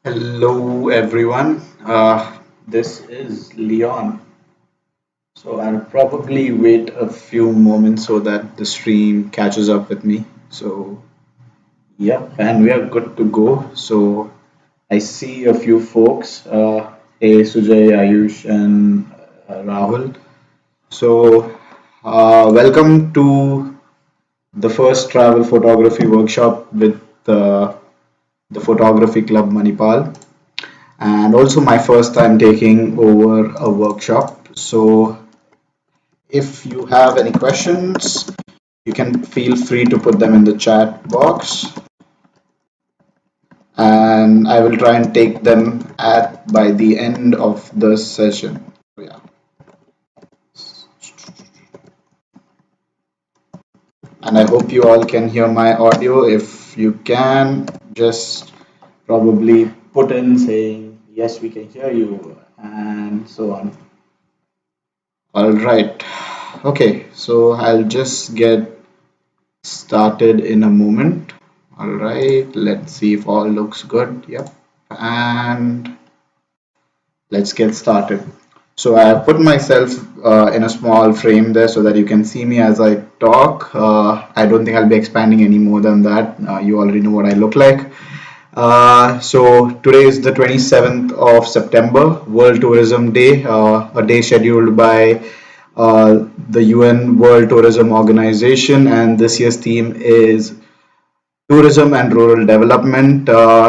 Hello everyone. This is Leon. So I'll probably wait a few moments so that the stream catches up with me. So yeah, and we are good to go. So I see a few folks. Hey Sujay, Ayush, and Rahul. So welcome to the first travel photography workshop with the Photography Club Manipal, and also my first time taking over a workshop. So if you have any questions, you can feel free to put them in the chat box, and I will try and take them at by the end of the session. Yeah. And I hope you all can hear my audio. If you can, just probably put in saying yes, we can hear you, and so on. All right. Okay, so I'll just get started in a moment. All right, let's see if all looks good. Yep. And let's get started. So I have put myself in a small frame there so that you can see me as I talk. I don't think I'll be expanding any more than that. You already know what I look like. So today is the 27th of September, World Tourism Day, a day scheduled by the UN World Tourism Organization, and this year's theme is tourism and rural development.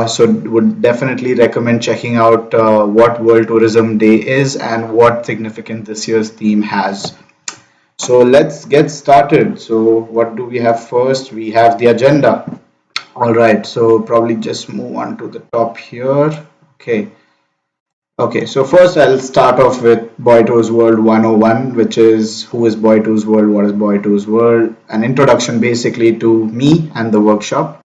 So would definitely recommend checking out what World Tourism Day is and what significance this year's theme has. So let's get started. So what do we have first? We have the agenda. All right, so probably just move on to the top here. Okay. Okay, so first I'll start off with Boito's World 101, which is who is Boito's World, what is Boito's World, an introduction basically to me and the workshop.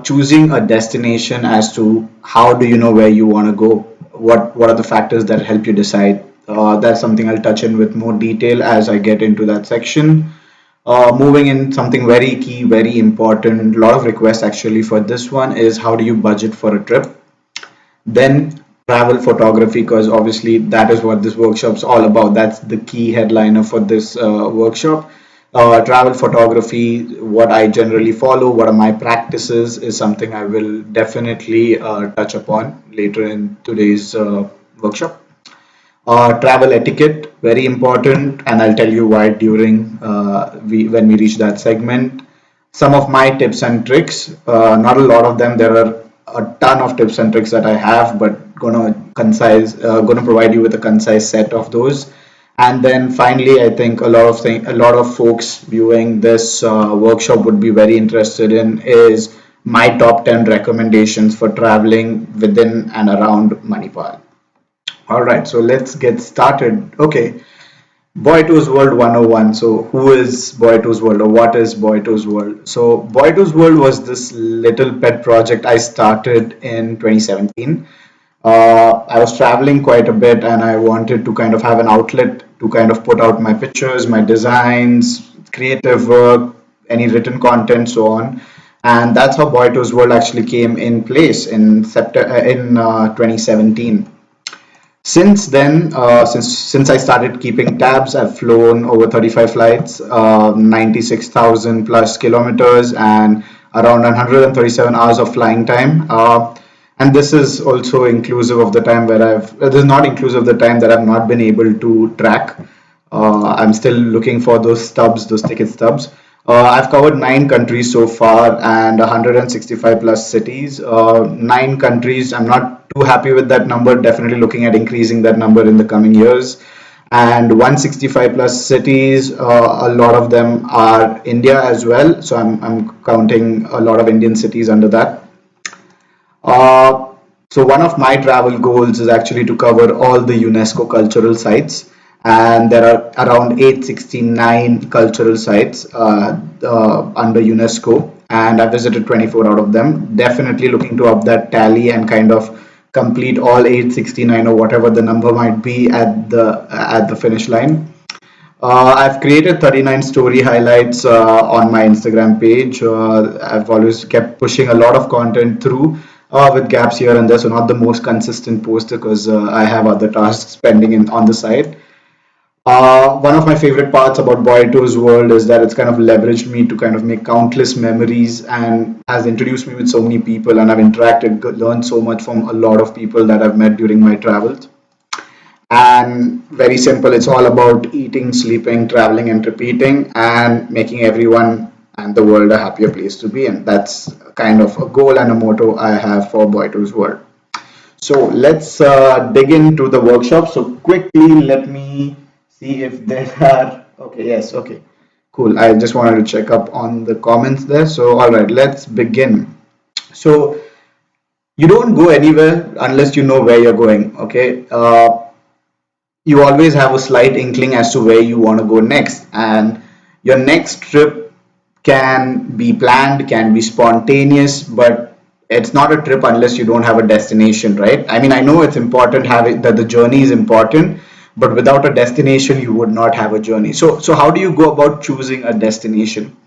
Choosing a destination as to how do you know where you want to go, what are the factors that help you decide. That's something I'll touch in with more detail as I get into that section. Moving in something very key, very important, a lot of requests actually for this one is how do you budget for a trip. Then travel photography, because obviously that is what this workshop's all about. That's the key headliner for this workshop. Travel photography, what I generally follow, what are my practices, is something I will definitely touch upon later in today's workshop. Travel etiquette, very important, and I'll tell you why during when we reach that segment. Some of my tips and tricks, not a lot of them. There are a ton of tips and tricks that I have, but gonna provide you with a concise set of those. And then finally, I think a lot of folks viewing this workshop would be very interested in is my top 10 recommendations for traveling within and around Manipal. All right, so let's get started. Okay, Boito's World 101. So, who is Boito's World, or what is Boito's World? So, Boito's World was this little pet project I started in 2017. I was traveling quite a bit and I wanted to kind of have an outlet to kind of put out my pictures, my designs, creative work, any written content, so on. And that's how Boito's World actually came in place in September in 2017. Since then, since I started keeping tabs, I've flown over 35 flights, 96,000 plus kilometers, and around 137 hours of flying time. And this is also inclusive of the time where this is not inclusive of the time that I've not been able to track. I'm still looking for those stubs, those ticket stubs. I've covered 9 countries so far and 165 plus cities. 9 countries, I'm not too happy with that number. Definitely looking at increasing that number in the coming years. And 165 plus cities, a lot of them are India as well. So I'm counting a lot of Indian cities under that. Uh, so one of my travel goals is actually to cover all the UNESCO cultural sites, and there are around 869 cultural sites under UNESCO, and I visited 24 out of them. Definitely looking to up that tally and kind of complete all 869 or whatever the number might be at the finish line. I've created 39 story highlights on my Instagram page. I've always kept pushing a lot of content through. with gaps here and there, so not the most consistent poster because I have other tasks pending on the side. One of my favorite parts about Boito's world is that it's kind of leveraged me to kind of make countless memories and has introduced me with so many people, and I've interacted, learned so much from a lot of people that I've met during my travels. And very simple, it's all about eating, sleeping, traveling, and repeating, and making everyone and the world a happier place to be in. That's kind of a goal and a motto I have for Boito's world. So let's dig into the workshop. So quickly, let me see if there are. Okay, yes, okay, cool. I just wanted to check up on the comments there. So, all right, let's begin. So, you don't go anywhere unless you know where you're going. Okay, you always have a slight inkling as to where you want to go next, and your next trip can be planned, can be spontaneous, but it's not a trip unless you don't have a destination, right? I mean, I know it's important having that the journey is important, but without a destination you would not have a journey. So how do you go about choosing a destination?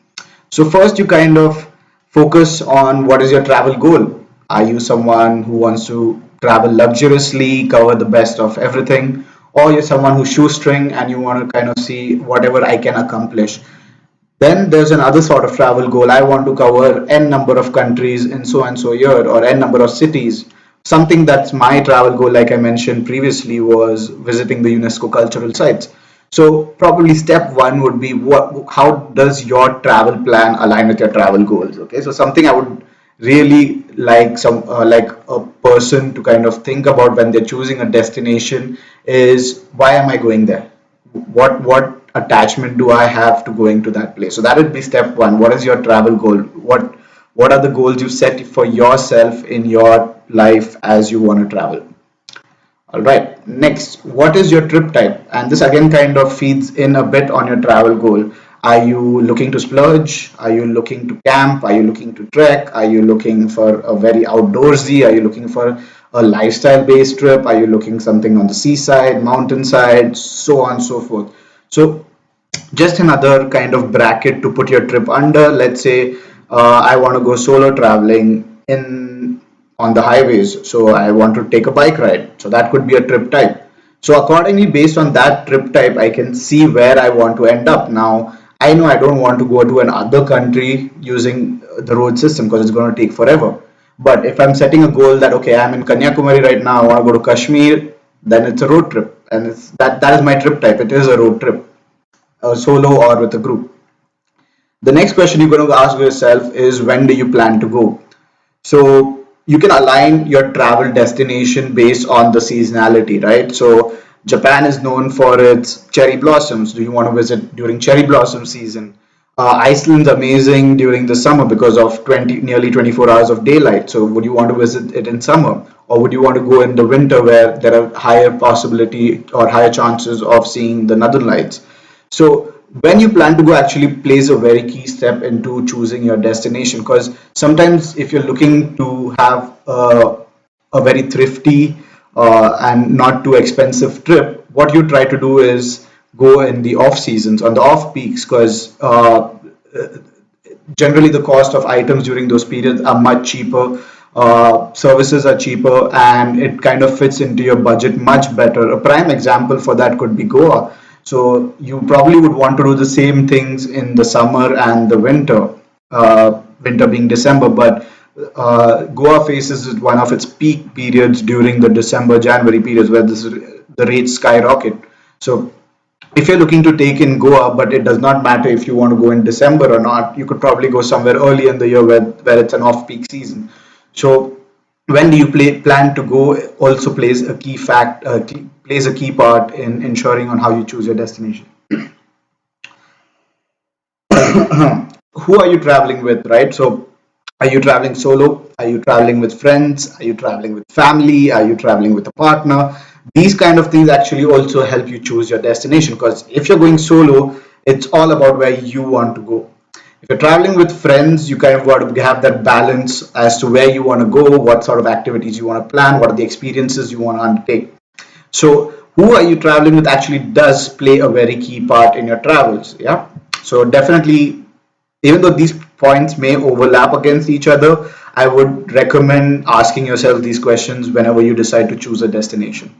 So first you kind of focus on what is your travel goal. Are you someone who wants to travel luxuriously, cover the best of everything, or you're someone who's shoestring and you want to kind of see whatever I can accomplish? Then there's another sort of travel goal. I want to cover n number of countries in so and so year, or n number of cities. Something that's my travel goal, like I mentioned previously, was visiting the UNESCO cultural sites. So probably step one would be how does your travel plan align with your travel goals? Okay, so something I would really like like a person to kind of think about when they're choosing a destination is, why am I going there? What attachment do I have to going to that place? So that would be step one. What is your travel goal? What are the goals you set for yourself in your life as you want to travel? All right. Next, what is your trip type? And this again kind of feeds in a bit on your travel goal. Are you looking to splurge? Are you looking to camp? Are you looking to trek? Are you looking for a very outdoorsy? Are you looking for a lifestyle based trip? Are you looking something on the seaside, mountainside, so on and so forth? So just another kind of bracket to put your trip under. Let's say I want to go solo traveling in on the highways, so I want to take a bike ride. So that could be a trip type. So accordingly, based on that trip type, I can see where I want to end up. Now, I know I don't want to go to another country using the road system because it's going to take forever. But if I'm setting a goal that okay, I'm in Kanyakumari right now, I want to go to Kashmir, then it's a road trip, and it's that is my trip type. It is a road trip, solo or with a group. The next question you're going to ask yourself is, when do you plan to go? So you can align your travel destination based on the seasonality, right? So Japan is known for its cherry blossoms. Do you want to visit during cherry blossom season? Iceland's amazing during the summer because of nearly 24 hours of daylight. So would you want to visit it in summer, or would you want to go in the winter where there are higher possibility or higher chances of seeing the northern lights? So when you plan to go actually plays a very key step into choosing your destination, because sometimes if you're looking to have a very thrifty and not too expensive trip, what you try to do is go in the off seasons, on the off peaks, because generally the cost of items during those periods are much cheaper. Services are cheaper, and it kind of fits into your budget much better. A prime example for that could be Goa. So you probably would want to do the same things in the summer and the winter, winter being December, but Goa faces one of its peak periods during the December January periods where the rates skyrocket. So if you're looking to take in Goa, but it does not matter if you want to go in December or not, you could probably go somewhere early in the year where it's an off-peak season. So when do you plan to go also plays a key part in ensuring on how you choose your destination. Who are you traveling with, right? So are you traveling solo? Are you traveling with friends? Are you traveling with family? Are you traveling with a partner? These kind of things actually also help you choose your destination, because if you're going solo, it's all about where you want to go. If you're traveling with friends, you kind of got to have that balance as to where you want to go, what sort of activities you want to plan, what are the experiences you want to undertake. So who are you traveling with actually does play a very key part in your travels. Yeah. So definitely, even though these points may overlap against each other, I would recommend asking yourself these questions whenever you decide to choose a destination.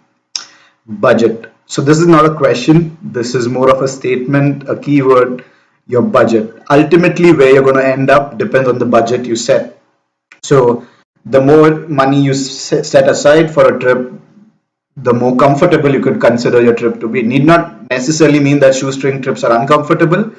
Budget. So this is not a question, this is more of a statement, a keyword, your budget. Ultimately, where you're going to end up depends on the budget you set. So the more money you set aside for a trip, the more comfortable you could consider your trip to be. Need not necessarily mean that shoestring trips are uncomfortable,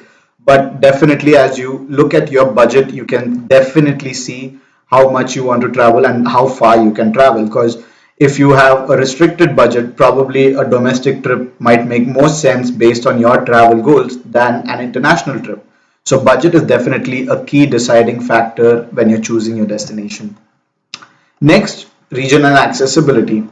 but definitely as you look at your budget, you can definitely see how much you want to travel and how far you can travel. Because if you have a restricted budget, probably a domestic trip might make more sense based on your travel goals than an international trip. So budget is definitely a key deciding factor when you're choosing your destination. Next, region and accessibility.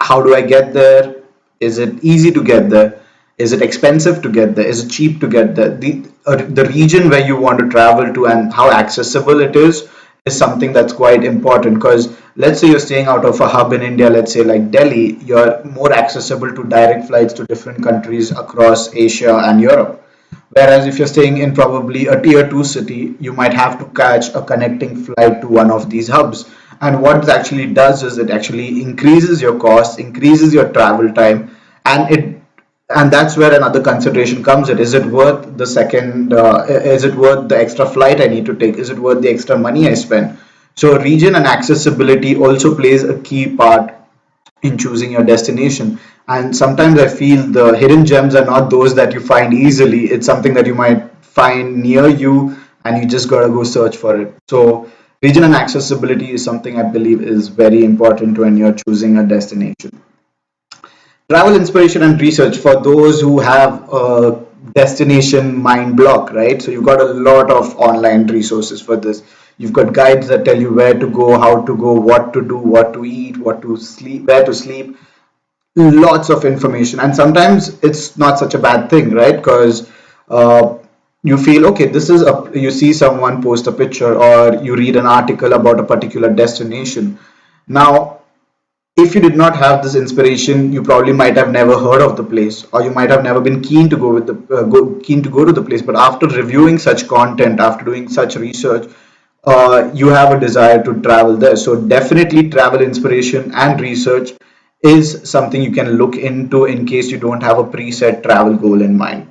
How do I get there? Is it easy to get there? Is it expensive to get there? Is it cheap to get there? The region where you want to travel to and how accessible it is something that's quite important, because let's say you're staying out of a hub in India, let's say like Delhi, you're more accessible to direct flights to different countries across Asia and Europe. Whereas if you're staying in probably a tier 2 city, you might have to catch a connecting flight to one of these hubs. And what it actually does is it actually increases your cost, increases your travel time, and that's where another consideration comes in. Is it worth the second? Is it worth the extra flight I need to take? Is it worth the extra money I spend? So region and accessibility also plays a key part in choosing your destination. And sometimes I feel the hidden gems are not those that you find easily. It's something that you might find near you and you just gotta go search for it. So region and accessibility is something I believe is very important when you're choosing a destination. Travel inspiration and research for those who have a destination mind block, right? So you've got a lot of online resources for this. You've got guides that tell you where to go, how to go, what to do, what to eat, what to sleep, where to sleep. Lots of information, and sometimes it's not such a bad thing, right? Because you feel okay, this is a you see someone post a picture or you read an article about a particular destination. Now if you did not have this inspiration, you probably might have never heard of the place, or you might have never been keen to go with keen to go to the place. But after reviewing such content, after doing such research, you have a desire to travel there. So definitely, travel inspiration and research is something you can look into in case you don't have a preset travel goal in mind.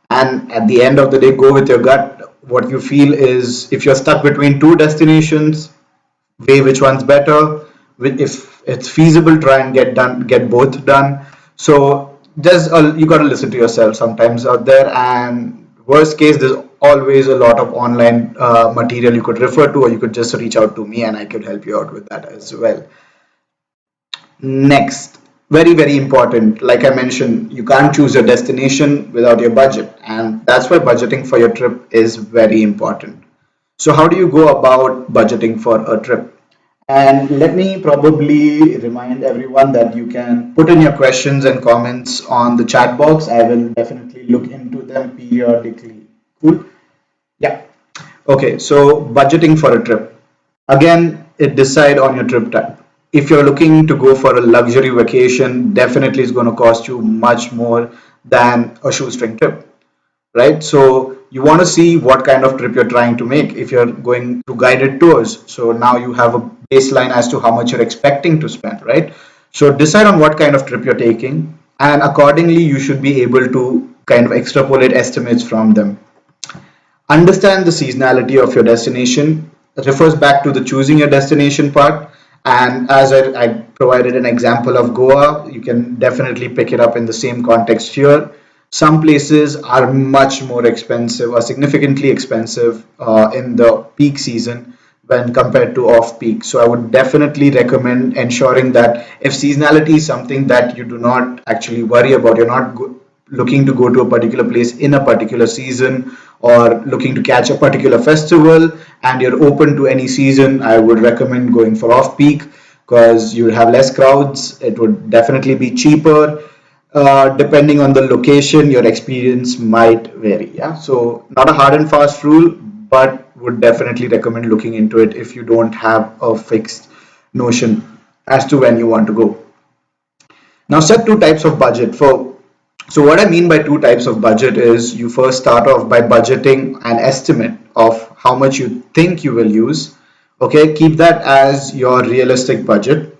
And at the end of the day, go with your gut. What you feel is, if you're stuck between two destinations, weigh which one's better. If it's feasible, try and get both done. So just you got to listen to yourself sometimes out there. And worst case, there's always a lot of online material you could refer to, or you could just reach out to me and I could help you out with that as well. Next, very, very important. Like I mentioned, you can't choose your destination without your budget, and that's why budgeting for your trip is very important. So, how do you go about budgeting for a trip? And let me probably remind everyone that you can put in your questions and comments on the chat box. I will definitely look into them periodically. Cool. Yeah. Okay. So budgeting for a trip. Again, it decide on your trip type. If you're looking to go for a luxury vacation, definitely it's going to cost you much more than a shoestring trip, right? So you want to see what kind of trip you're trying to make. If you're going to guided tours, so now you have a baseline as to how much you're expecting to spend, right? So decide on what kind of trip you're taking, and accordingly you should be able to kind of extrapolate estimates from them. Understand the seasonality of your destination. Refers back to the choosing your destination part. And as I provided an example of Goa, you can definitely pick it up in the same context here. Some places are much more expensive or significantly expensive in the peak season when compared to off peak. So I would definitely recommend ensuring that if seasonality is something that you do not actually worry about, you're not looking to go to a particular place in a particular season, or looking to catch a particular festival, and you're open to any season, I would recommend going for off peak, because you will have less crowds. It would definitely be cheaper. Depending on the location, your experience might vary. Yeah, so not a hard and fast rule, but would definitely recommend looking into it if you don't have a fixed notion as to when you want to go. Now, set two types of budget for. So what I mean by two types of budget is, you first start off by budgeting an estimate of how much you think you will use. Okay, keep that as your realistic budget.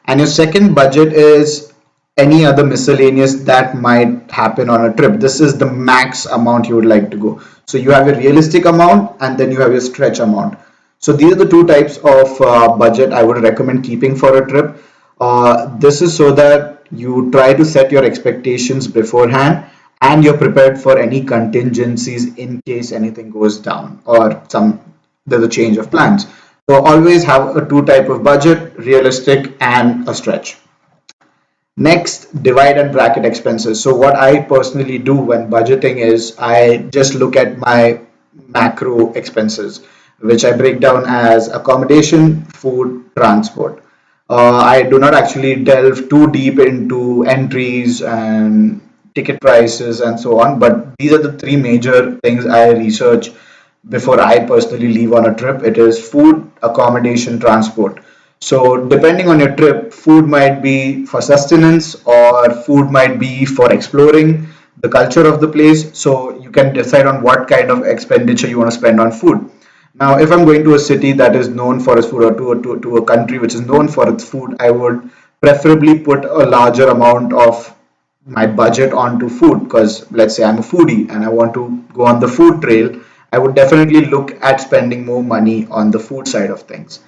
And your second budget is any other miscellaneous that might happen on a trip. This is the max amount you would like to go. So you have your realistic amount and then you have your stretch amount. So these are the two types of budget I would recommend keeping for a trip. This is so that you try to set your expectations beforehand and you're prepared for any contingencies in case anything goes down or there's a change of plans. So always have a two type of budget, realistic and a stretch. Next, divide and bracket expenses. So what I personally do when budgeting is I just look at my macro expenses, which I break down as accommodation, food, transport. I do not actually delve too deep into entries and ticket prices and so on, but these are the three major things I research before I personally leave on a trip. It is food, accommodation, transport. So, depending on your trip, food might be for sustenance or food might be for exploring the culture of the place. So, you can decide on what kind of expenditure you want to spend on food. Now, if I'm going to a city that is known for its food or to a country which is known for its food, I would preferably put a larger amount of my budget onto food because let's say I'm a foodie and I want to go on the food trail, I would definitely look at spending more money on the food side of things.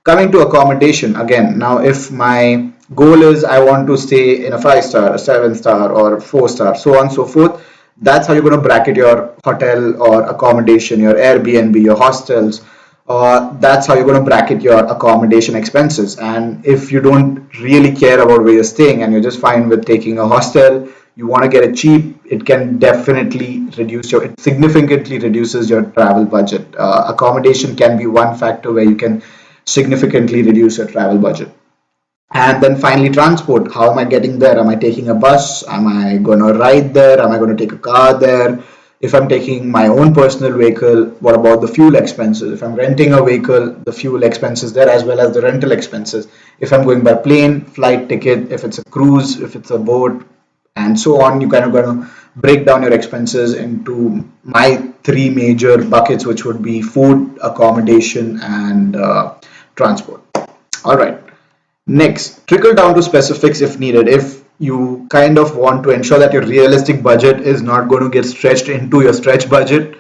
Coming to accommodation again, now if my goal is I want to stay in a 5 star, a 7 star, or 4 star, so on and so forth, that's how you're going to bracket your hotel or accommodation, your Airbnb, your hostels. That's how you're going to bracket your accommodation expenses. And if you don't really care about where you're staying and you're just fine with taking a hostel, you want to get it cheap, it can definitely it significantly reduces your travel budget. Accommodation can be one factor where you can significantly reduce your travel budget. And then finally, transport. How am I getting there? Am I taking a bus? Am I going to ride there? Am I going to take a car there? If I'm taking my own personal vehicle, what about the fuel expenses? If I'm renting a vehicle, the fuel expenses there as well as the rental expenses. If I'm going by plane, flight ticket, if it's a cruise, if it's a boat, and so on, you kind of going to break down your expenses into my three major buckets, which would be food, accommodation, and transport. All right. Next, trickle down to specifics if needed. If you kind of want to ensure that your realistic budget is not going to get stretched into your stretch budget,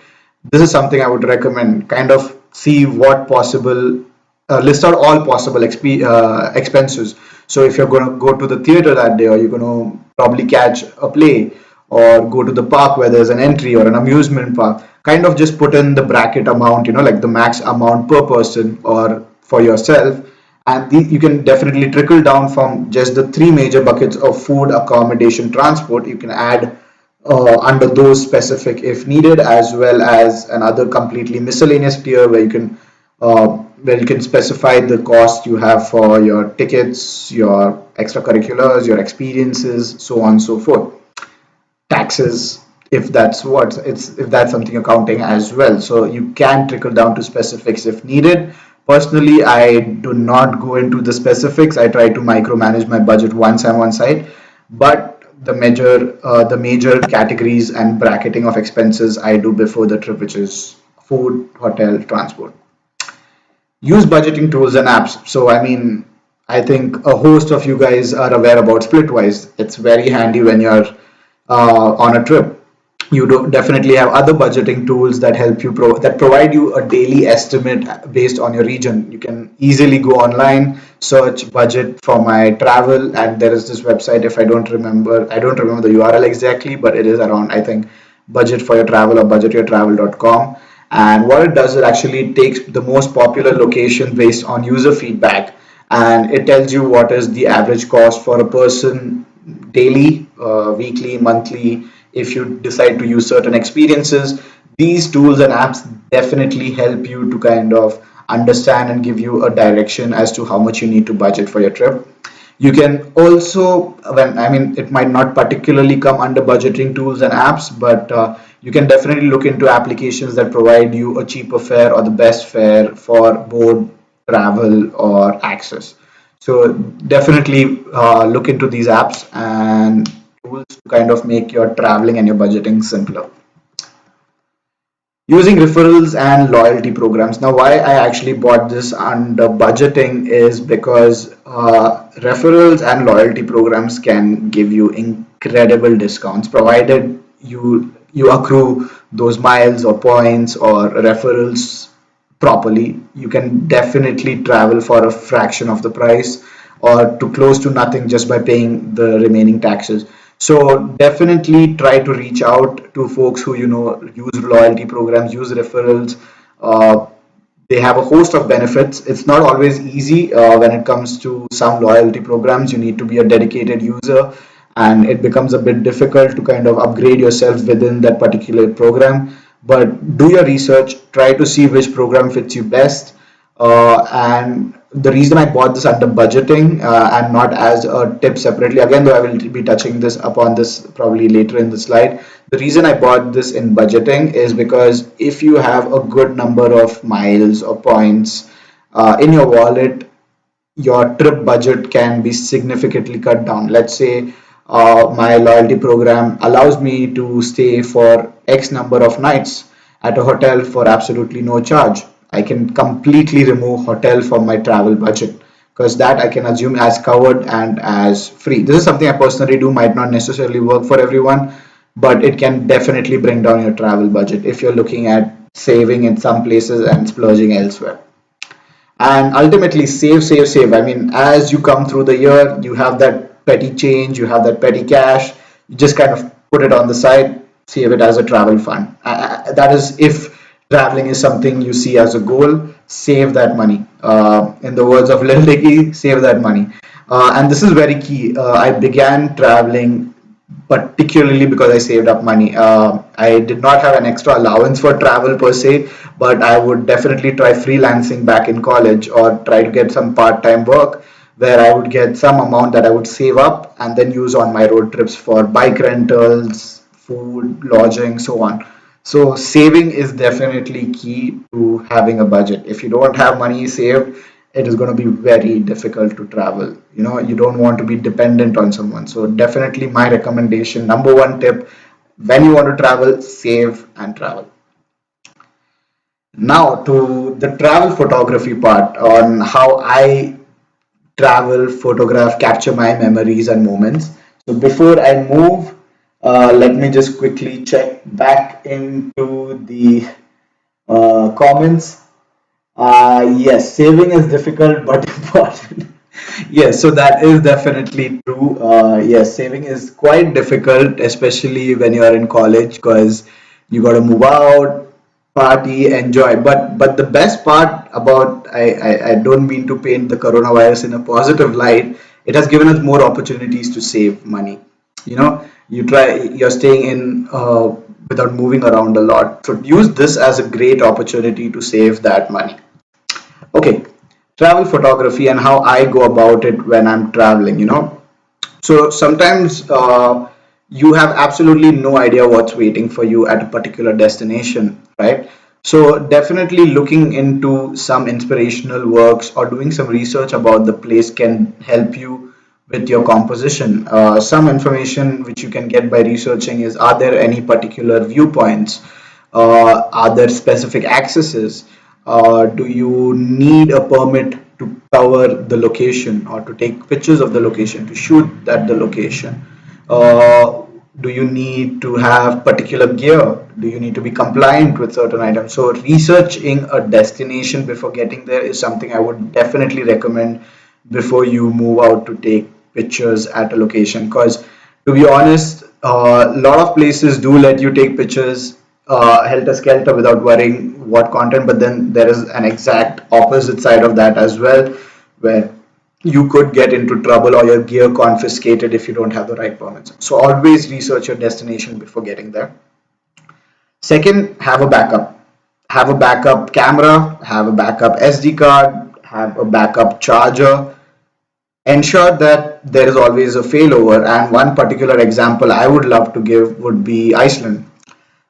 this is something I would recommend. Kind of see what possible, list out all possible expenses. So if you're going to go to the theater that day, or you're going to probably catch a play, or go to the park where there's an entry or an amusement park, kind of just put in the bracket amount, like the max amount per person or for yourself, and you can definitely trickle down from just the three major buckets of food, accommodation, transport. You can add under those specific if needed, as well as another completely miscellaneous tier where you can specify the cost you have for your tickets, your extracurriculars, your experiences, so on and so forth. Taxes, if that's something you're counting as well. So you can trickle down to specifics if needed. Personally, I do not go into the specifics. I try to micromanage my budget once I'm on site, but the major categories and bracketing of expenses I do before the trip, which is food, hotel, transport. Use budgeting tools and apps. So, I mean, I think a host of you guys are aware about Splitwise. It's very handy when you're on a trip. You do definitely have other budgeting tools that help you that provide you a daily estimate based on your region. You can easily go online, search budget for my travel, and there is this website. If I don't remember the URL exactly, but it is around, I think, budget for your travel or budgetyourtravel.com. And what it does, it actually takes the most popular location based on user feedback, and it tells you what is the average cost for a person daily, weekly, monthly, if you decide to use certain experiences. These tools and apps definitely help you to kind of understand and give you a direction as to how much you need to budget for your trip. You can also, when I mean, it might not particularly come under budgeting tools and apps, but you can definitely look into applications that provide you a cheaper fare or the best fare for board, travel, or access. So definitely look into these apps and tools to kind of make your traveling and your budgeting simpler. Using referrals and loyalty programs. Now, why I actually bought this under budgeting is because referrals and loyalty programs can give you incredible discounts, provided you accrue those miles or points or referrals properly. You can definitely travel for a fraction of the price or to close to nothing just by paying the remaining taxes. So definitely try to reach out to folks who use loyalty programs, use referrals. Uh, they have a host of benefits. It's not always easy when it comes to some loyalty programs. You need to be a dedicated user, and it becomes a bit difficult to kind of upgrade yourself within that particular program. But do your research, try to see which program fits you best. And the reason I bought this under budgeting and not as a tip separately, again, though I will be touching this upon this probably later in the slide. The reason I bought this in budgeting is because if you have a good number of miles or points in your wallet, your trip budget can be significantly cut down. Let's say my loyalty program allows me to stay for X number of nights at a hotel for absolutely no charge. I can completely remove hotel from my travel budget because that I can assume as covered and as free. This is something I personally do, might not necessarily work for everyone, but it can definitely bring down your travel budget if you're looking at saving in some places and splurging elsewhere. And ultimately save. I mean, as you come through the year, you have that petty change, you have that petty cash, you just kind of put it on the side, save it as a travel fund. That is, if traveling is something you see as a goal, save that money. In the words of Lil Dicky, save that money. And this is very key. I began traveling particularly because I saved up money. I did not have an extra allowance for travel per se, but I would definitely try freelancing back in college or try to get some part time work where I would get some amount that I would save up and then use on my road trips for bike rentals, food, lodging, so on. So saving is definitely key to having a budget. If you don't have money saved, it is going to be very difficult to travel. You don't want to be dependent on someone. So definitely my recommendation, number one tip, when you want to travel, save and travel. Now to the travel photography part on how I travel, photograph, capture my memories and moments. So before I move, let me just quickly check back into the comments. Yes, saving is difficult but important. Yes, so that is definitely true. Yes, saving is quite difficult, especially when you are in college, because you got to move out, party, enjoy. But the best part about I don't mean to paint the coronavirus in a positive light. It has given us more opportunities to save money. You're staying in without moving around a lot. So use this as a great opportunity to save that money. Okay, travel photography and how I go about it when I'm traveling. So sometimes you have absolutely no idea what's waiting for you at a particular destination, right? So definitely looking into some inspirational works or doing some research about the place can help you with your composition. Some information which you can get by researching is, are there any particular viewpoints? Are there specific accesses? Do you need a permit to cover the location or to take pictures of the location, to shoot at the location? Do you need to have particular gear? Do you need to be compliant with certain items? So researching a destination before getting there is something I would definitely recommend before you move out to take pictures at a location. Because to be honest, a lot of places do let you take pictures helter skelter without worrying what content, but then there is an exact opposite side of that as well, where you could get into trouble or your gear confiscated if you don't have the right permits. So always research your destination before getting there. Second, have a backup. Have a backup camera, have a backup SD card, have a backup charger. Ensure that there is always a failover. And one particular example I would love to give would be Iceland.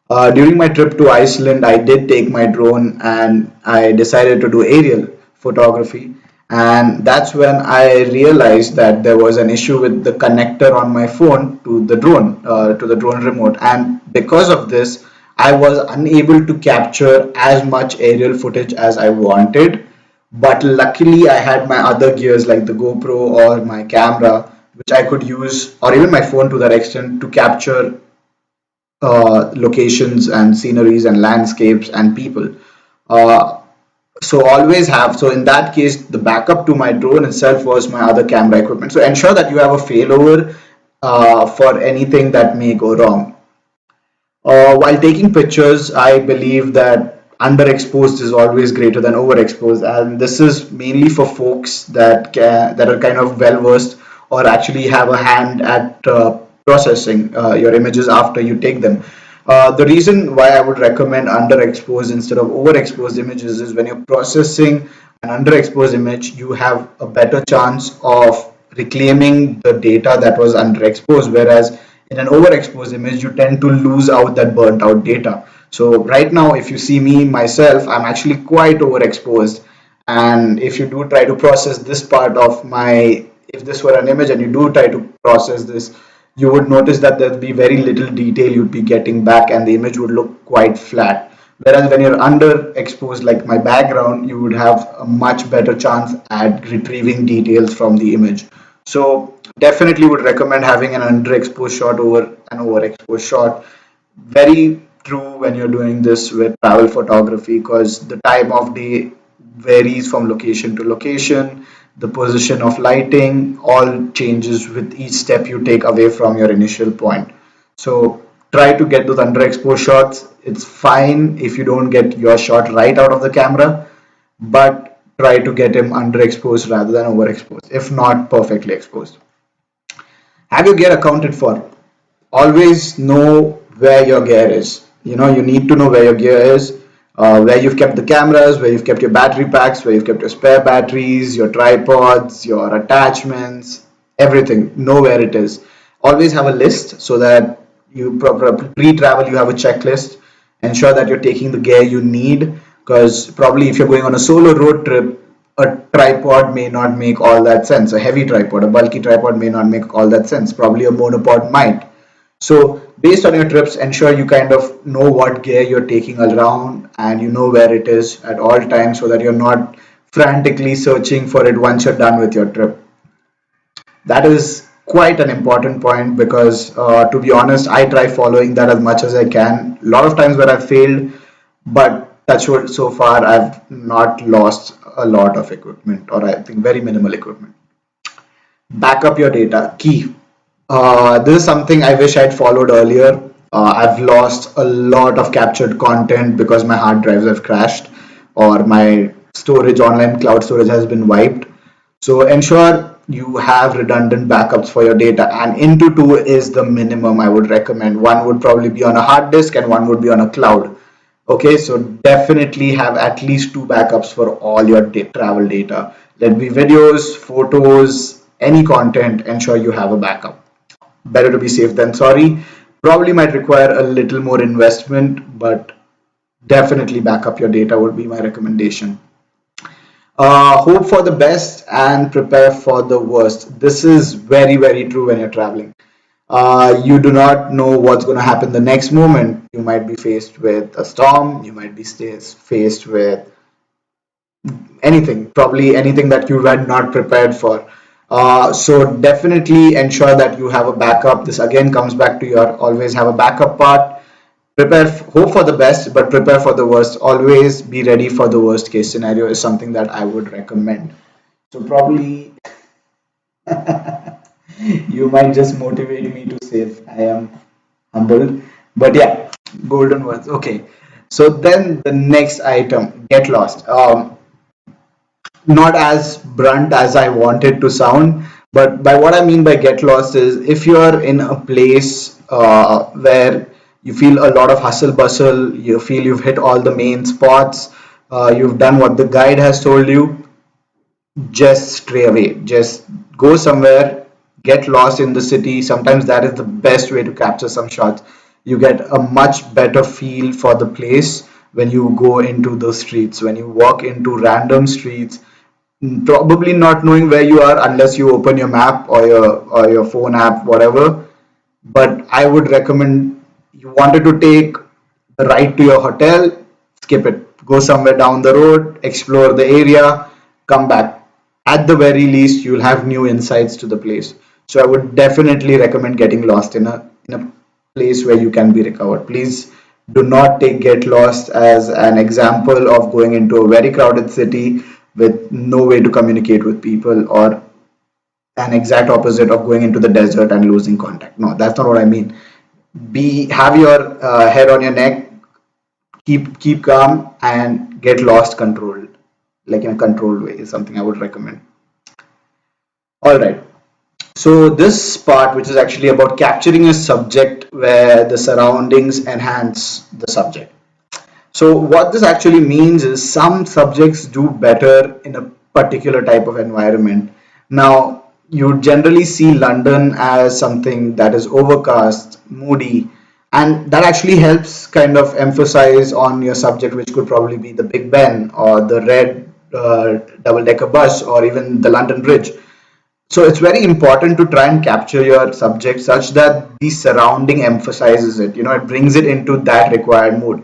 During my trip to Iceland, I did take my drone and I decided to do aerial photography. And that's when I realized that there was an issue with the connector on my phone to the drone remote. And because of this, I was unable to capture as much aerial footage as I wanted. But luckily, I had my other gears like the GoPro or my camera, which I could use, or even my phone to that extent, to capture locations and sceneries and landscapes and people. Uh, so always have, so in that case, the backup to my drone itself was my other camera equipment. So ensure that you have a failover for anything that may go wrong. While taking pictures, I believe that underexposed is always greater than overexposed, and this is mainly for folks that are kind of well versed or actually have a hand at processing your images after you take them. The reason why I would recommend underexposed instead of overexposed images is when you're processing an underexposed image, you have a better chance of reclaiming the data that was underexposed, whereas in an overexposed image, you tend to lose out that burnt out data. So right now, if you see me myself, I'm actually quite overexposed. And if you do try to process this part of my, if this were an image and you do try to process this, you would notice that there'd be very little detail you'd be getting back and the image would look quite flat. Whereas when you're underexposed, like my background, you would have a much better chance at retrieving details from the image. So definitely would recommend having an underexposed shot over an overexposed shot. Very true when you're doing this with travel photography because the time of day varies from location to location. The position of lighting all changes with each step you take away from your initial point. So try to get those underexposed shots. It's fine if you don't get your shot right out of the camera, but try to get him underexposed rather than overexposed, if not perfectly exposed. Have your gear accounted for. Always know where your gear is. You need to know where your gear is, where you've kept the cameras, where you've kept your battery packs, where you've kept your spare batteries, your tripods, your attachments, everything. Know where it is. Always have a list so that you pre-travel you have a checklist. Ensure that you're taking the gear you need because probably if you're going on a solo road trip, a tripod may not make all that sense. A heavy tripod, a bulky tripod may not make all that sense. Probably a monopod might. So based on your trips, ensure you kind of know what gear you're taking around and you know where it is at all times so that you're not frantically searching for it once you're done with your trip. That is quite an important point because to be honest, I try following that as much as I can. A lot of times where I've failed, but touch wood, so far I've not lost a lot of equipment or I think very minimal equipment. Back up your data. Key. This is something I wish I'd followed earlier. I've lost a lot of captured content because my hard drives have crashed or my storage, online cloud storage has been wiped. So ensure you have redundant backups for your data, and into two is the minimum I would recommend. One would probably be on a hard disk and one would be on a cloud. Okay, so definitely have at least two backups for all your travel data. Let be videos, photos, any content, ensure you have a backup. Better to be safe than sorry. Probably might require a little more investment, but definitely back up your data would be my recommendation. Hope for the best and prepare for the worst. This is very, very true when you're traveling. You do not know what's going to happen the next moment. You might be faced with a storm, you might be faced with anything, probably anything that you were not prepared for. So definitely ensure that you have a backup. This again comes back to your always have a backup part. Prepare, hope for the best, but prepare for the worst. Always be ready for the worst case scenario is something that I would recommend. So probably you might just motivate me to save. I am humbled, but yeah, golden words. Okay. So then the next item, get lost. Not as blunt as I want it to sound, but by what I mean by get lost is if you're in a place where you feel a lot of hustle bustle, you feel you've hit all the main spots, you've done what the guide has told you, just stray away. Just go somewhere, get lost in the city. Sometimes that is the best way to capture some shots. You get a much better feel for the place when you go into the streets, when you walk into random streets, probably not knowing where you are unless you open your map or your phone app, whatever. But I would recommend you wanted to take the ride to your hotel, skip it. Go somewhere down the road, explore the area, come back. At the very least, you'll have new insights to the place. So I would definitely recommend getting lost in a place where you can be recovered. Please do not take get lost as an example of going into a very crowded city with no way to communicate with people, or an exact opposite of going into the desert and losing contact. No, that's not what I mean. Be have your head on your neck, keep calm, and get lost controlled, like in a controlled way, is something I would recommend. All right. So this part, which is actually about capturing a subject where the surroundings enhance the subject. So what this actually means is some subjects do better in a particular type of environment. Now, you generally see London as something that is overcast, moody, and that actually helps kind of emphasize on your subject, which could probably be the Big Ben or the red double-decker bus or even the London Bridge. So it's very important to try and capture your subject such that the surrounding emphasizes it. It brings it into that required mood.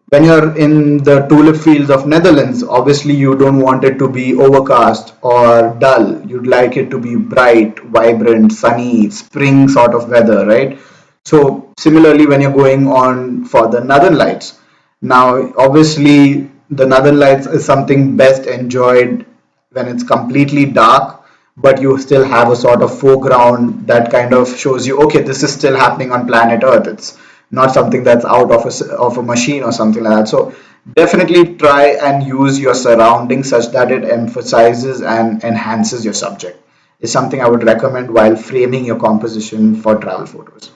When you're in the tulip fields of Netherlands, obviously you don't want it to be overcast or dull. You'd like it to be bright, vibrant, sunny, spring sort of weather, right? So similarly, when you're going on for the Northern Lights, now obviously the Northern Lights is something best enjoyed when it's completely dark, but you still have a sort of foreground that kind of shows you, okay, this is still happening on planet Earth. It's not something that's out of of a machine or something like that. So definitely try and use your surroundings such that it emphasizes and enhances your subject. Is something I would recommend while framing your composition for travel photos.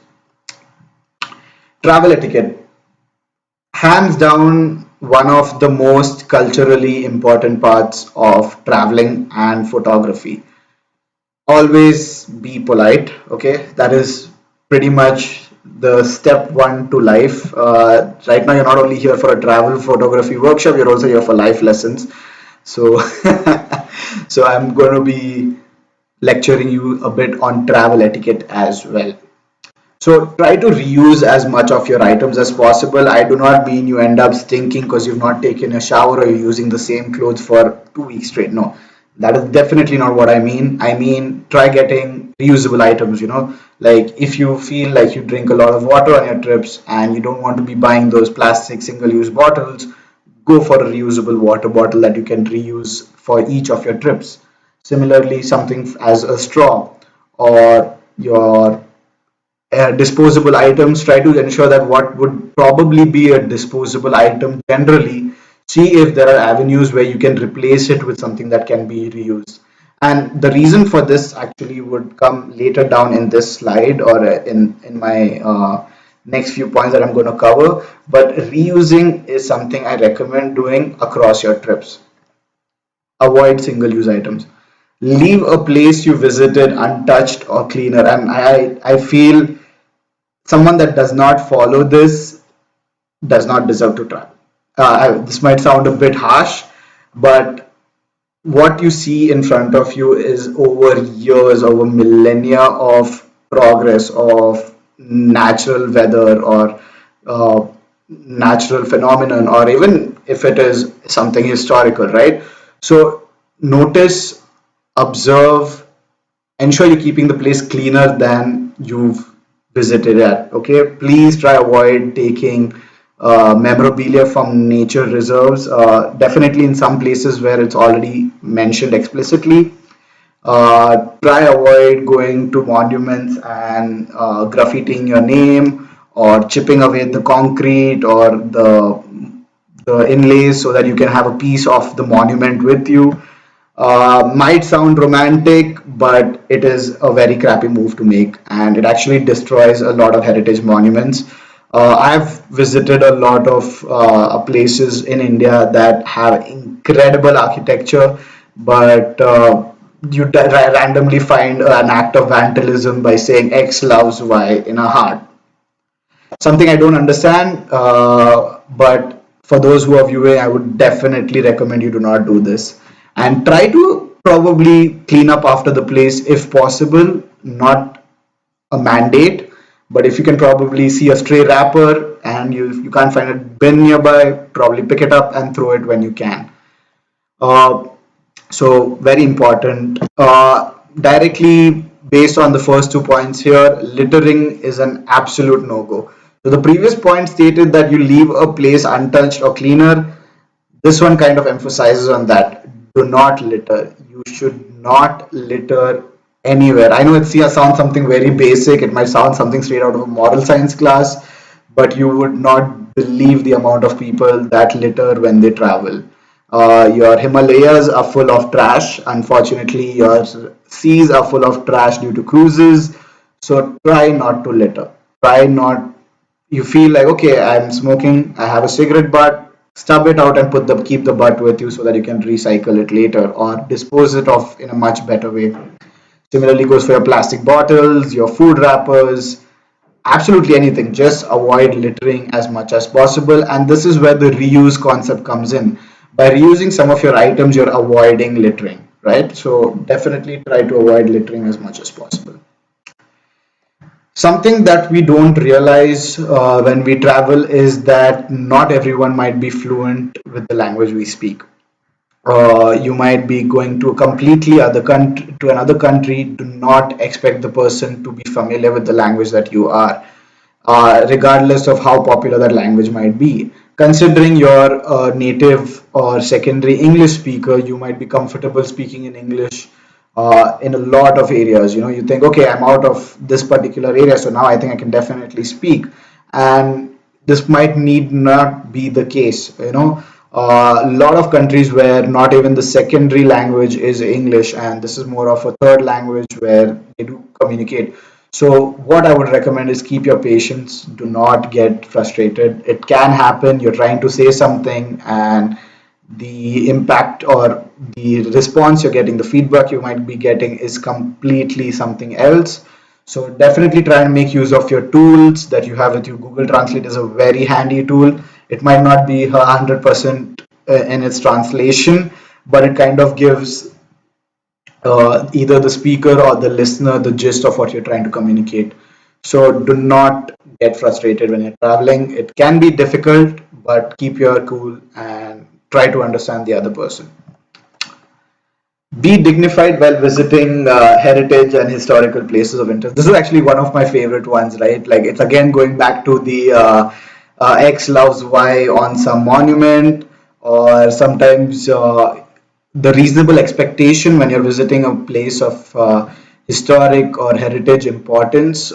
Travel etiquette, hands down, one of the most culturally important parts of traveling and photography. Always be polite. Okay, that is pretty much the step one to life. Right now, you're not only here for a travel photography workshop, you're also here for life lessons. So, so I'm going to be lecturing you a bit on travel etiquette as well. So try to reuse as much of your items as possible. I do not mean you end up stinking because you've not taken a shower or you're using the same clothes for 2 weeks straight. No, that is definitely not what I mean. I mean, try getting reusable items, like if you feel like you drink a lot of water on your trips and you don't want to be buying those plastic single-use bottles, go for a reusable water bottle that you can reuse for each of your trips. Similarly, something as a straw or your disposable items, try to ensure that what would probably be a disposable item generally, see if there are avenues where you can replace it with something that can be reused. And the reason for this actually would come later down in this slide, or in my next few points that I'm going to cover. But reusing is something I recommend doing across your trips. Avoid single use items. Leave a place you visited untouched or cleaner. And I feel someone that does not follow this does not deserve to travel. This might sound a bit harsh, but what you see in front of you is over years, over millennia of progress of natural weather or natural phenomenon, or even if it is something historical, right? So notice, observe, ensure you're keeping the place cleaner than you've visited at. Okay, please try avoid taking memorabilia from nature reserves, definitely in some places where it's already mentioned explicitly. Try avoid going to monuments and graffitiing your name or chipping away the concrete or the inlays so that you can have a piece of the monument with you. Might sound romantic, but it is a very crappy move to make, and it actually destroys a lot of heritage monuments. I've visited a lot of places in India that have incredible architecture, but you randomly find an act of vandalism by saying X loves Y in a heart. Something I don't understand, but for those who are viewing, I would definitely recommend you do not do this. And try to probably clean up after the place if possible, not a mandate, but if you can probably see a stray wrapper and you can't find a bin nearby, probably pick it up and throw it when you can. Uh, so very important. Directly based on the first 2 points here, littering is an absolute no-go. So the previous point stated that you leave a place untouched or cleaner. This one kind of emphasizes on that. Do not litter. You should not litter anywhere. I know it sounds something very basic. It might sound something straight out of a moral science class, but you would not believe the amount of people that litter when they travel. Your Himalayas are full of trash. Unfortunately, your seas are full of trash due to cruises. So try not to litter. Try not. You feel like, okay, I'm smoking, I have a cigarette butt, stub it out and keep the butt with you so that you can recycle it later or dispose it off in a much better way. Similarly goes for your plastic bottles, your food wrappers, absolutely anything. Just avoid littering as much as possible. And this is where the reuse concept comes in. By reusing some of your items, you're avoiding littering, right? So definitely try to avoid littering as much as possible. Something that we don't realize when we travel is that not everyone might be fluent with the language we speak. You might be going to a completely other country, to another country. Do not expect the person to be familiar with the language that you are, regardless of how popular that language might be. Considering you're a native or secondary English speaker, you might be comfortable speaking in English in a lot of areas. You know, you think, okay, I'm out of this particular area, so now I think I can definitely speak. And this might need not be the case. A lot of countries where not even the secondary language is English, and this is more of a third language where they do communicate. So, what I would recommend is keep your patience. Do not get frustrated. It can happen. You're trying to say something, and the impact or the response you're getting, the feedback you might be getting is completely something else. So definitely try and make use of your tools that you have with you. Google Translate is a very handy tool. It might not be 100% in its translation, but it kind of gives either the speaker or the listener the gist of what you're trying to communicate. So do not get frustrated when you're traveling. It can be difficult, but keep your cool and try to understand the other person. Be dignified while visiting heritage and historical places of interest. This is actually one of my favorite ones, right? Like it's again going back to the X loves Y on some monument, or sometimes the reasonable expectation when you're visiting a place of historic or heritage importance.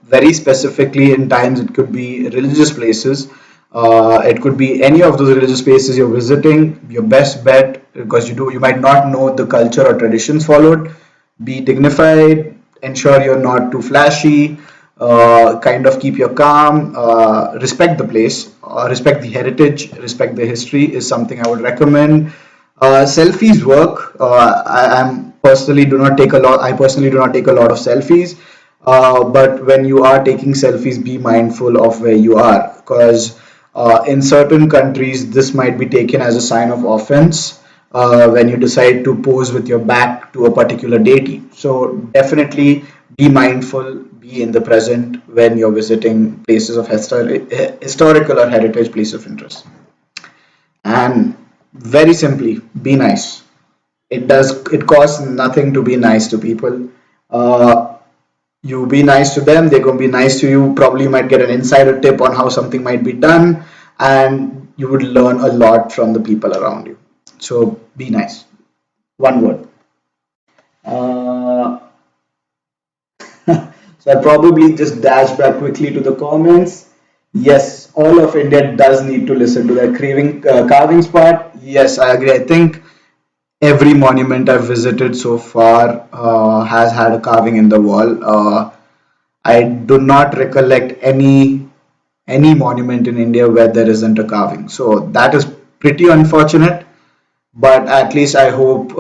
Very specifically, in times it could be religious places. It could be any of those religious places you're visiting. Your best bet, because you might not know the culture or traditions followed. Be dignified. Ensure you're not too flashy. Kind of keep your calm. Respect the place. Respect the heritage. Respect the history is something I would recommend. Selfies work. I'm personally do not take a lot. I personally do not take a lot of selfies. But when you are taking selfies, be mindful of where you are, because in certain countries this might be taken as a sign of offense when you decide to pose with your back to a particular deity. So definitely be mindful, be in the present when you're visiting places of historical or heritage place of interest. And very simply, be nice. It costs nothing to be nice to people. uh, you be nice to them, they're going to be nice to you. Probably you might get an insider tip on how something might be done, and you would learn a lot from the people around you. So be nice. One word. uh, so I probably just dash back quickly to the comments. Yes, all of India does need to listen to that craving carvings part. Yes, I agree. I think every monument I've visited so far has had a carving in the wall. I do not recollect any monument in India where there isn't a carving. So that is pretty unfortunate. But at least I hope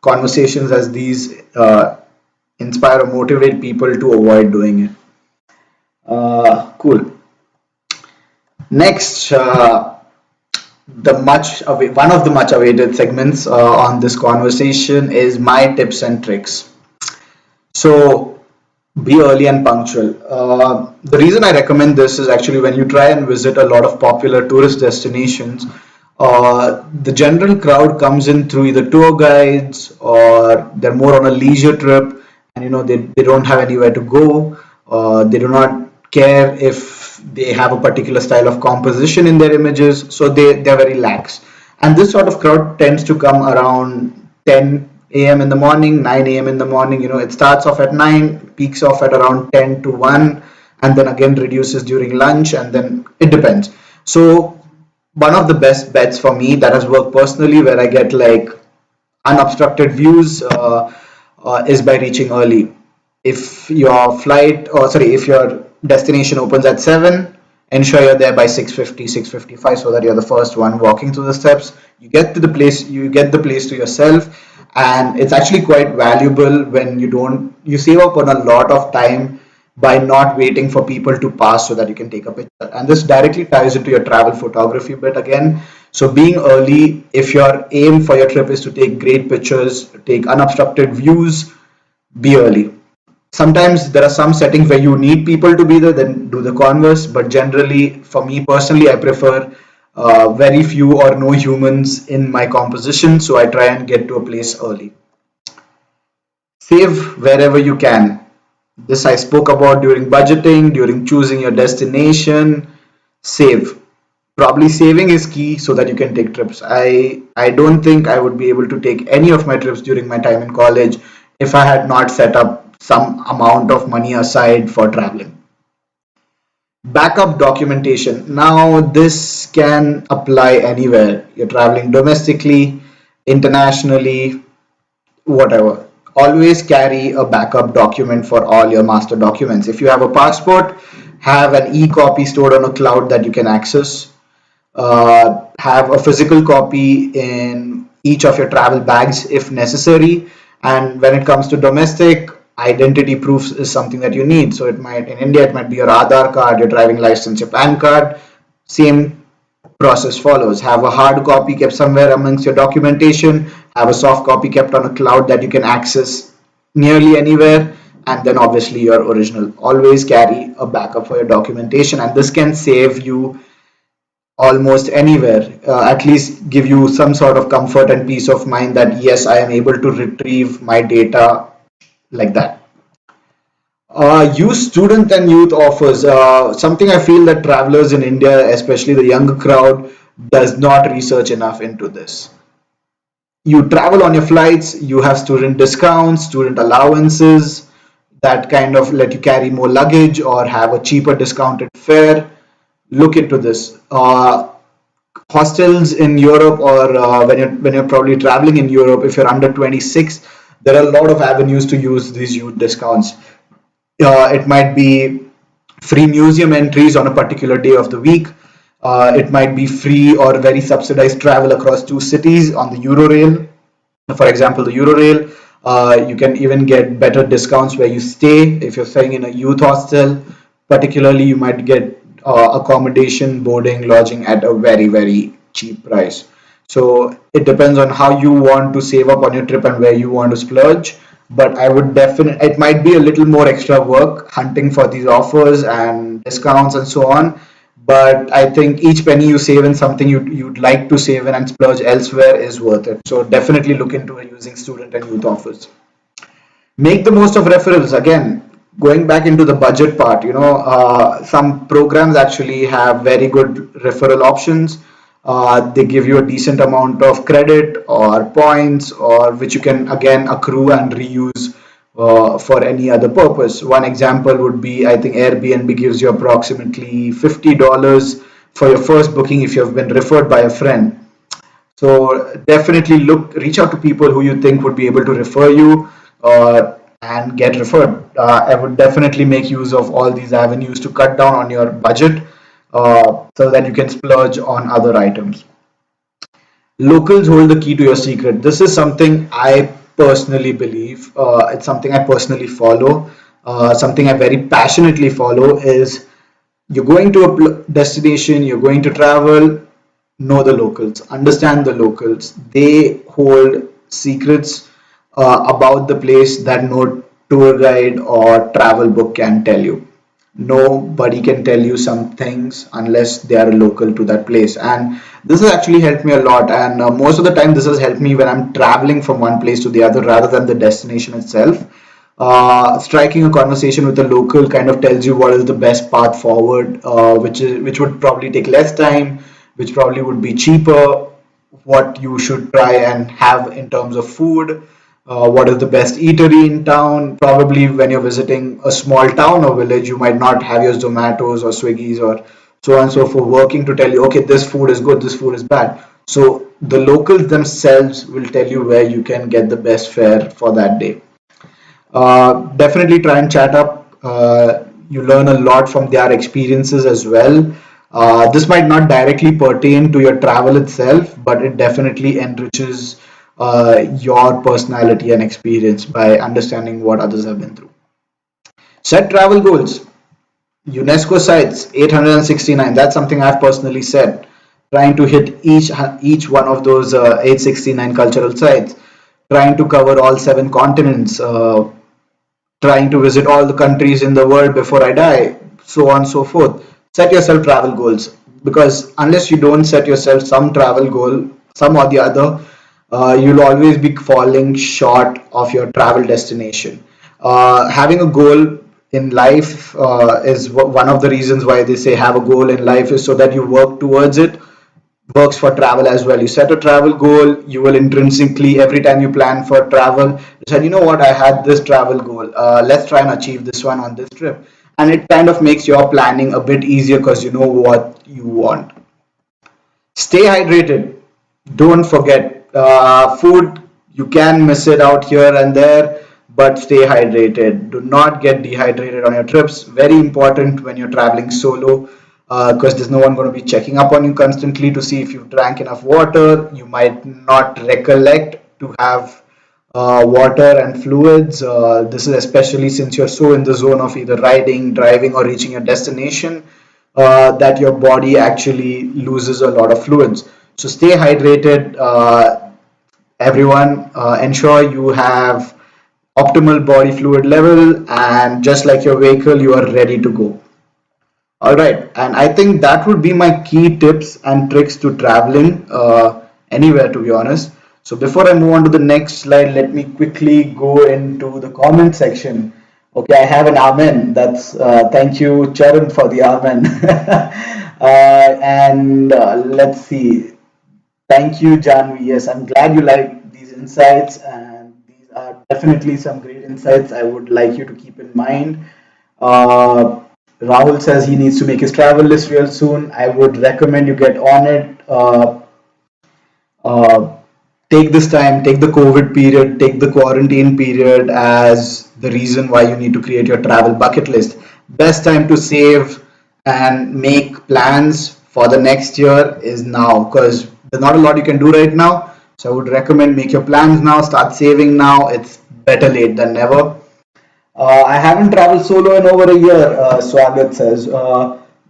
conversations as these inspire or motivate people to avoid doing it. Cool. Next, one of the much awaited segments on this conversation is my tips and tricks. So Be early and punctual. The reason I recommend this is actually when you try and visit a lot of popular tourist destinations, the general crowd comes in through either tour guides or they're more on a leisure trip, and they don't have anywhere to go. They do not care if they have a particular style of composition in their images, so they're very lax. And this sort of crowd tends to come around 10 a.m. in the morning, 9 a.m. in the morning. It starts off at 9, peaks off at around 10 to 1, and then again reduces during lunch, and then it depends. So, one of the best bets for me that has worked personally, where I get like unobstructed views, is by reaching early. If your destination opens at 7, ensure you're there by 6:50, 6:55, so that you're the first one walking through the steps. You get the place to yourself, and it's actually quite valuable when you save up on a lot of time by not waiting for people to pass so that you can take a picture. And this directly ties into your travel photography bit again. So being early, if your aim for your trip is to take great pictures, take unobstructed views, be early. Sometimes there are some settings where you need people to be there, then do the converse. But generally, for me personally, I prefer very few or no humans in my composition, so I try and get to a place early. Save wherever you can. This I spoke about during budgeting, during choosing your destination. Save. Probably saving is key so that you can take trips. I don't think I would be able to take any of my trips during my time in college if I had not set up some amount of money aside for traveling. Backup documentation. Now, this can apply anywhere. You're traveling domestically, internationally, whatever. Always carry a backup document for all your master documents. If you have a passport, have an e-copy stored on a cloud that you can access. Have a physical copy in each of your travel bags if necessary. And when it comes to domestic, identity proofs is something that you need. So in India, it might be your Aadhaar card, your driving license, your PAN card. Same process follows. Have a hard copy kept somewhere amongst your documentation, have a soft copy kept on a cloud that you can access nearly anywhere, and then obviously your original. Always carry a backup for your documentation, and this can save you almost anywhere. At least give you some sort of comfort and peace of mind that yes, I am able to retrieve my data like that. Use student and youth offers. Something I feel that travelers in India, especially the younger crowd, does not research enough into this. You travel on your flights, you have student discounts, student allowances that kind of let you carry more luggage or have a cheaper discounted fare. Look into this. Hostels in Europe, or when you're probably traveling in Europe, if you're under 26, there are a lot of avenues to use these youth discounts. It might be free museum entries on a particular day of the week. It might be free or very subsidized travel across two cities on the Eurorail. For example, the Eurorail, you can even get better discounts where you stay. If you're staying in a youth hostel, particularly, you might get accommodation, boarding, lodging at a very, very cheap price. So it depends on how you want to save up on your trip and where you want to splurge. But I would definitely, it might be a little more extra work hunting for these offers and discounts and so on. But I think each penny you save in something you'd like to save in and splurge elsewhere is worth it. So definitely look into using student and youth offers. Make the most of referrals. Again, going back into the budget part, some programs actually have very good referral options. They give you a decent amount of credit or points, or which you can again accrue and reuse for any other purpose. One example would be, I think Airbnb gives you approximately $50 for your first booking if you have been referred by a friend. So definitely reach out to people who you think would be able to refer you and get referred. I would definitely make use of all these avenues to cut down on your budget so that you can splurge on other items. Locals hold the key to your secret. This is something I personally believe. It's something I personally follow. Something I very passionately follow is you're going to a destination, you're going to travel, know the locals, understand the locals. They hold secrets about the place that tour guide or travel book can tell you. Nobody can tell you some things unless they are local to that place. And this has actually helped me a lot. And most of the time, this has helped me when I'm traveling from one place to the other rather than the destination itself. Striking a conversation with a local kind of tells you what is the best path forward, which would probably take less time, which probably would be cheaper, what you should try and have in terms of food, what is the best eatery in town. Probably when you're visiting a small town or village, you might not have your Zomatos or Swiggies or so on and so forth working to tell you, okay, this food is good, this food is bad. So the locals themselves will tell you where you can get the best fare for that day. Definitely try and chat up. You learn a lot from their experiences as well. This might not directly pertain to your travel itself, but it definitely enriches your personality and experience by understanding what others have been through. Set travel goals. UNESCO sites 869. That's something I've personally said. Trying to hit each one of those 869 cultural sites. Trying to cover all seven continents. Trying to visit all the countries in the world before I die, so on and so forth. Set yourself travel goals because unless you don't set yourself some travel goal, some or the other, you'll always be falling short of your travel destination. Having a goal in life is one of the reasons why they say have a goal in life is so that you work towards it. Works for travel as well. You set a travel goal, you will intrinsically, every time you plan for travel, you said, you know what, I had this travel goal. Let's try and achieve this one on this trip. And it kind of makes your planning a bit easier because you know what you want. Stay hydrated. Don't forget food. You can miss it out here and there, but stay hydrated. Do not get dehydrated on your trips. Very important when you're traveling solo, because there's no one going to be checking up on you constantly to see if you've drank enough water. You might not recollect to have water and fluids. This is especially since you're so in the zone of either riding, driving, or reaching your destination, that your body actually loses a lot of fluids. So stay hydrated, everyone. Ensure you have optimal body fluid level, and just like your vehicle, you are ready to go. All right, and I think that would be my key tips and tricks to traveling anywhere, to be honest. So before I move on to the next slide, let me quickly go into the comment section. Okay, I have an amen. That's thank you, Charan, for the amen. And let's see. Thank you, Janvi. Yes, I'm glad you like these insights, and these are definitely some great insights I would like you to keep in mind. Uh, Rahul says he needs to make his travel list real soon. I would recommend you get on it. Uh, Take this time, take the COVID period, take the quarantine period as the reason why you need to create your travel bucket list. Best time to save and make plans for the next year is now because there's not a lot you can do right now. So I would recommend make your plans now, start saving now. It's better late than never. I haven't traveled solo in over a year, Swagat says.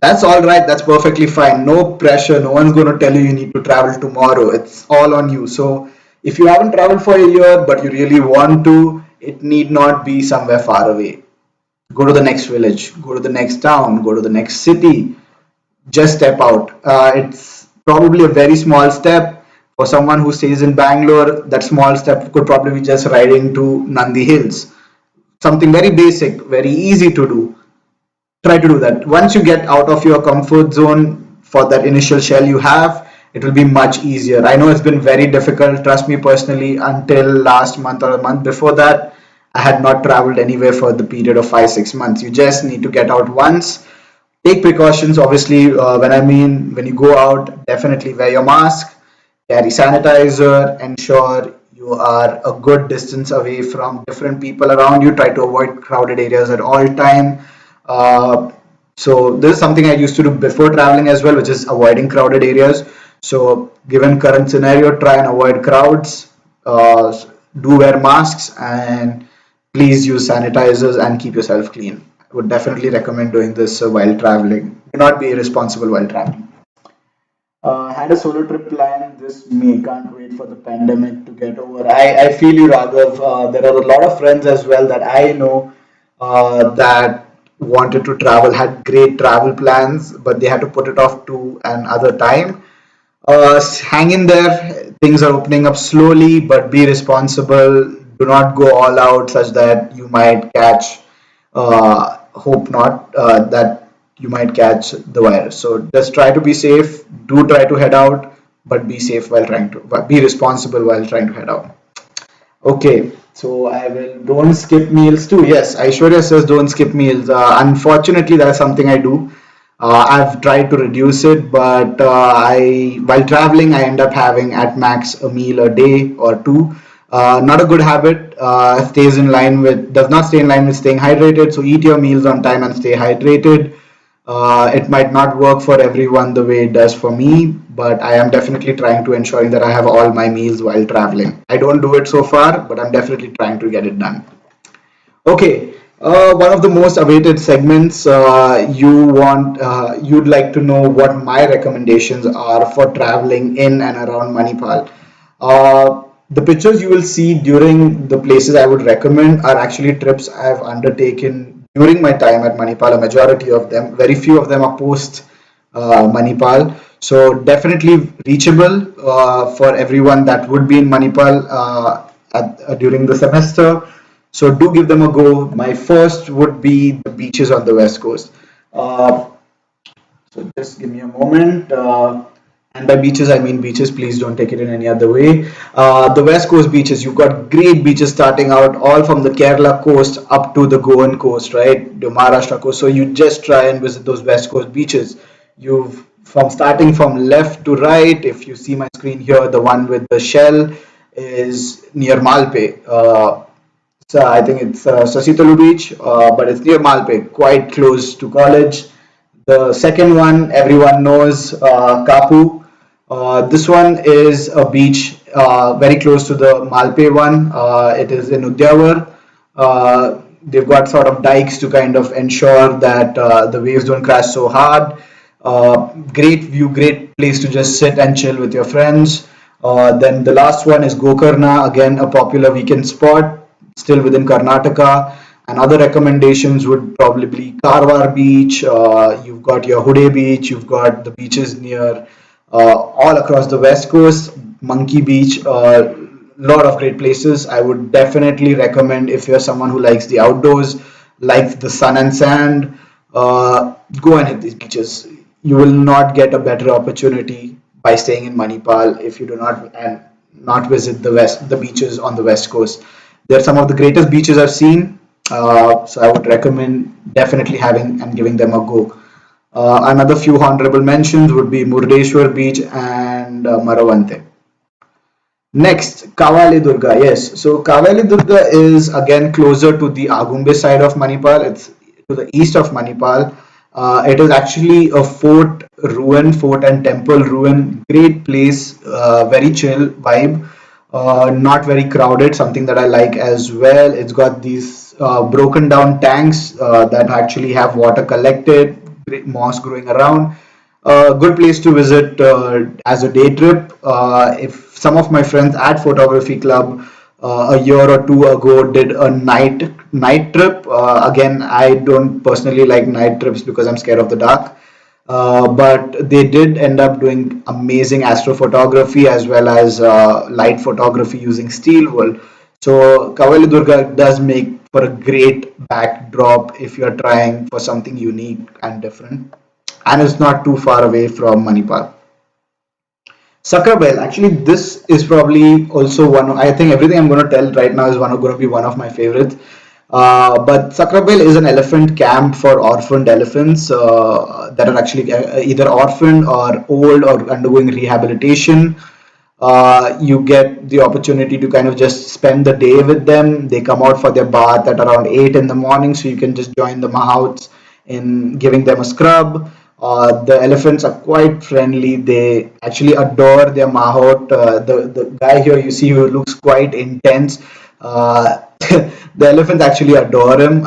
That's all right. That's perfectly fine. No pressure. No one's going to tell you you need to travel tomorrow. It's all on you. So, if you haven't traveled for a year but you really want to, it need not be somewhere far away. Go to the next village, go to the next town, go to the next city, just step out. It's probably a very small step. For someone who stays in Bangalore, that small step could probably be just riding to Nandi Hills, something very basic, very easy to do. Try to do that. Once you get out of your comfort zone for that initial shell you have, it will be much easier. I know it's been very difficult, trust me personally, until last month or a month before that. I had not traveled anywhere for the period of 5 6 months. You just need to get out once. Take precautions, obviously. When I mean when you go out, definitely wear your mask, carry sanitizer, ensure you are a good distance away from different people around you. Try to avoid crowded areas at all time. Uh, so this is something I used to do before traveling as well, which is avoiding crowded areas. So given current scenario, try and avoid crowds. Uh, do wear masks and please use sanitizers and keep yourself clean. I would definitely recommend doing this while traveling. Do not be irresponsible while traveling. Had a solo trip planned this May. Can't wait for the pandemic to get over. I feel you, Raghav. There are a lot of friends as well that I know that wanted to travel, had great travel plans, but they had to put it off to another time. Hang in there. Things are opening up slowly, but be responsible. Do not go all out such that you might catch, hope not, that you might catch the virus. So just try to be safe. Do try to head out, but be safe while trying to, but be responsible while trying to head out. Okay, so I will don't skip meals too. Yes, Aishwarya says don't skip meals. Unfortunately, that's something I do. I've tried to reduce it, but I while traveling, I end up having at max a meal a day or two. Not a good habit. Stays in line with does not stay in line with staying hydrated. So eat your meals on time and stay hydrated. It might not work for everyone the way it does for me, but I am definitely trying to ensuring that I have all my meals while traveling. I don't do it so far, but I'm definitely trying to get it done. Okay, one of the most awaited segments. You'd like to know what my recommendations are for traveling in and around Manipal. The pictures you will see during the places I would recommend are actually trips I've undertaken during my time at Manipal. A majority of them, very few of them are post Manipal. So definitely reachable for everyone that would be in Manipal during the semester. So do give them a go. My first would be the beaches on the west coast. Uh, so just give me a moment. And by beaches, I mean beaches. Please don't take it in any other way. The west coast beaches, you've got great beaches starting out all from the Kerala coast up to the Goan coast, right? The Maharashtra coast. So you just try and visit those west coast beaches. You've from starting from left to right. If you see my screen here, the one with the shell is near Malpe. So I think it's Sasitalu Beach, but it's near Malpe, quite close to college. The second one everyone knows, Kapu. This one is a beach very close to the Malpe one. It is in Udyawar. They've got sort of dikes to kind of ensure that the waves don't crash so hard. Great view, great place to just sit and chill with your friends. Then the last one is Gokarna, again a popular weekend spot, still within Karnataka. And other recommendations would probably be Karwar Beach. You've got your Hude Beach. You've got the beaches near all across the west coast. Monkey Beach. Lot of great places. I would definitely recommend if you're someone who likes the outdoors, likes the sun and sand. Go and hit these beaches. You will not get a better opportunity by staying in Manipal if you do not and not visit the beaches on the west coast. They're some of the greatest beaches I've seen. So I would recommend definitely having and giving them a go. Another few honorable mentions would be Murdeshwar Beach and Maravante. Next, Kavali Durga. Yes, so Kavali Durga is again closer to the Agumbe side of Manipal. It's to the east of Manipal. It is actually a fort and temple ruin. Great place, very chill vibe. Not very crowded, something that I like as well. It's got these broken down tanks that actually have water collected, moss growing around. Good place to visit as a day trip. If some of my friends at Photography Club a year or two ago did a night trip. Again, I don't personally like night trips because I'm scared of the dark. But they did end up doing amazing astrophotography as well as light photography using steel wool. So Kavali Durga does make for a great backdrop if you're trying for something unique and different, and it's not too far away from Manipal. Sakrabel, actually, this is probably also one. I think everything I'm going to tell right now is going to be one of my favorites. But Sakrabel is an elephant camp for orphaned elephants that are actually either orphaned or old or undergoing rehabilitation. You get the opportunity to kind of just spend the day with them. They come out for their bath at around 8 in the morning, so you can just join the mahouts in giving them a scrub. The elephants are quite friendly. They actually adore their mahout. The guy here you see who looks quite intense. The elephants actually adore him.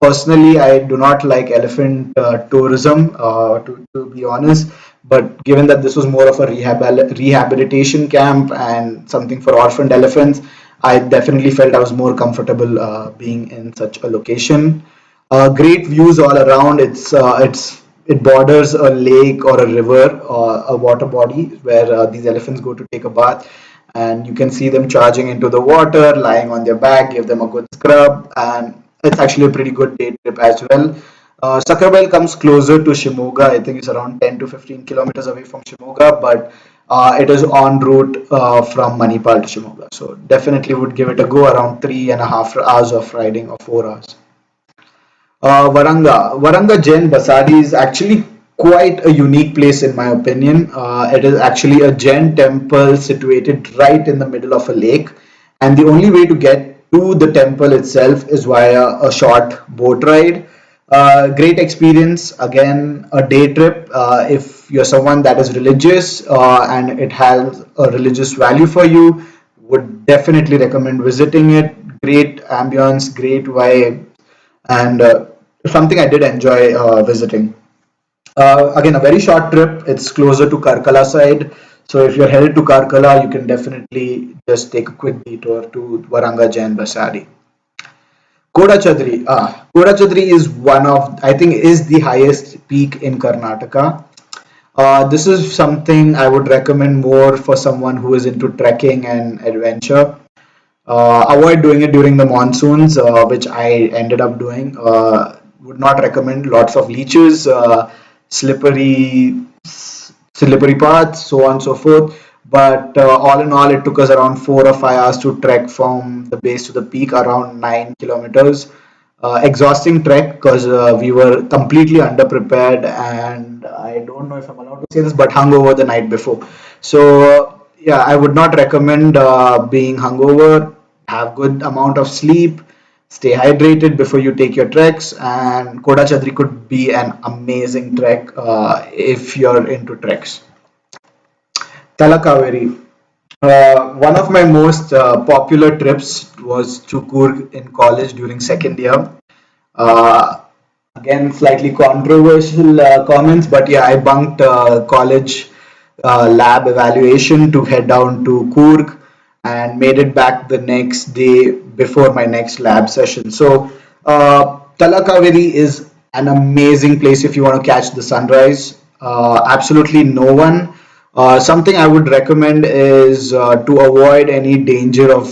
Personally, I do not like elephant tourism, to be honest, But given that this was more of a rehabilitation camp and something for orphaned elephants, I definitely felt I was more comfortable being in such a location. Great views all around. It borders a lake or a river or a water body where these elephants go to take a bath, and you can see them charging into the water, lying on their back, give them a good scrub, and it's actually a pretty good day trip as well. Sakrabel comes closer to Shimoga. I think it's around 10 to 15 kilometers away from Shimoga, but it is en route from Manipal to Shimoga. So definitely would give it a go, around 3.5 hours of riding or 4 hours. Varanga Jain Basadi is actually quite a unique place in my opinion. It is actually a Jain temple situated right in the middle of a lake, and the only way to get to the temple itself is via a short boat ride. Great experience. Again, a day trip. If you're someone that is religious and it has a religious value for you, would definitely recommend visiting it. Great ambience, great vibe, and something I did enjoy visiting. Again, a very short trip. It's closer to Karkala side. So if you're headed to Karkala, you can definitely just take a quick detour to Varanga Jain Basadi. Kodachadri. Kodachadri is one of, I think, is the highest peak in Karnataka. This is something I would recommend more for someone who is into trekking and adventure. Avoid doing it during the monsoons, which I ended up doing. Would not recommend. Lots of leeches, slippery, slippery paths, so on and so forth. But all in all, it took us around 4 or 5 hours to trek from the base to the peak, around 9 kilometers. Exhausting trek because we were completely underprepared, and I don't know if I'm allowed to say this, but hungover the night before. So yeah, I would not recommend being hungover. Have good amount of sleep, stay hydrated before you take your treks, and Kodachadri could be an amazing trek if you're into treks. Talakaveri. One of my most popular trips was to Coorg in college during second year. Uh, Again, slightly controversial comments, but yeah, I bunked college lab evaluation to head down to Coorg and made it back the next day before my next lab session. So, Talakaveri is an amazing place if you want to catch the sunrise. Absolutely no one. Something I would recommend is to avoid any danger of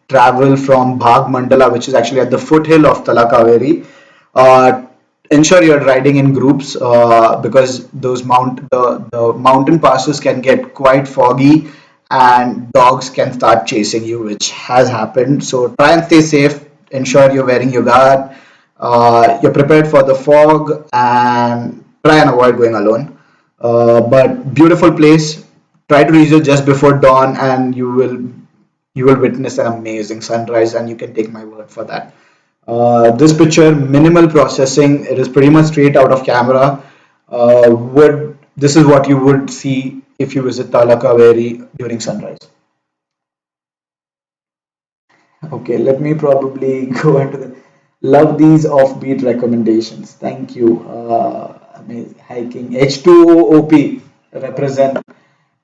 travel from Bhag Mandala, which is actually at the foothill of Talakaveri. Uh, Ensure you're riding in groups because the mountain passes can get quite foggy and dogs can start chasing you, which has happened. So try and stay safe. Ensure you're wearing your guard. You're prepared for the fog, and try and avoid going alone. But beautiful place. Try to reach it just before dawn, and you will witness an amazing sunrise, and you can take my word for that. This picture, minimal processing. It is pretty much straight out of camera. Would This is what you would see if you visit Talakaveri during sunrise. Okay, let me probably go into the love these offbeat recommendations. Thank you. Amazing hiking. H2OOP represent.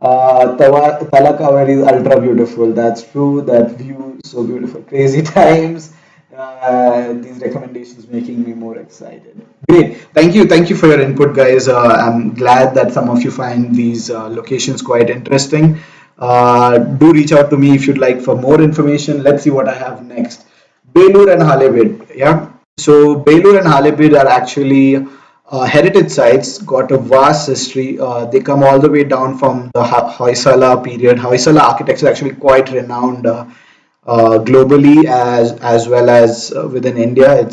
Talakaveri is ultra beautiful. That's true. That view so beautiful. Crazy times. These recommendations making me more excited. Great. Thank you for your input, guys. I'm glad that some of you find these locations quite interesting. Do reach out to me if you'd like for more information. Let's see what I have next. Belur and Halebid. Yeah. So Belur and Halebid are actually heritage sites, got a vast history. They come all the way down from the Hoysala period. Hoysala architecture is actually quite renowned globally as well as within India.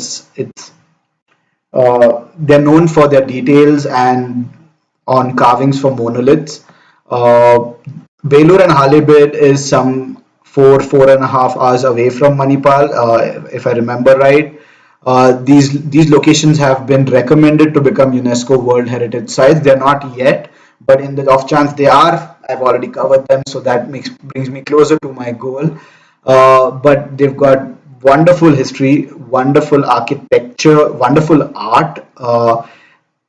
They're known for their details and on carvings for monoliths. Uh, Belur and Halibut is some 4.5 hours away from Manipal, if I remember right. These locations have been recommended to become UNESCO World Heritage Sites. They're not yet, but in the off chance they are, I've already covered them, so that makes brings me closer to my goal. But they've got wonderful history, wonderful architecture, wonderful art.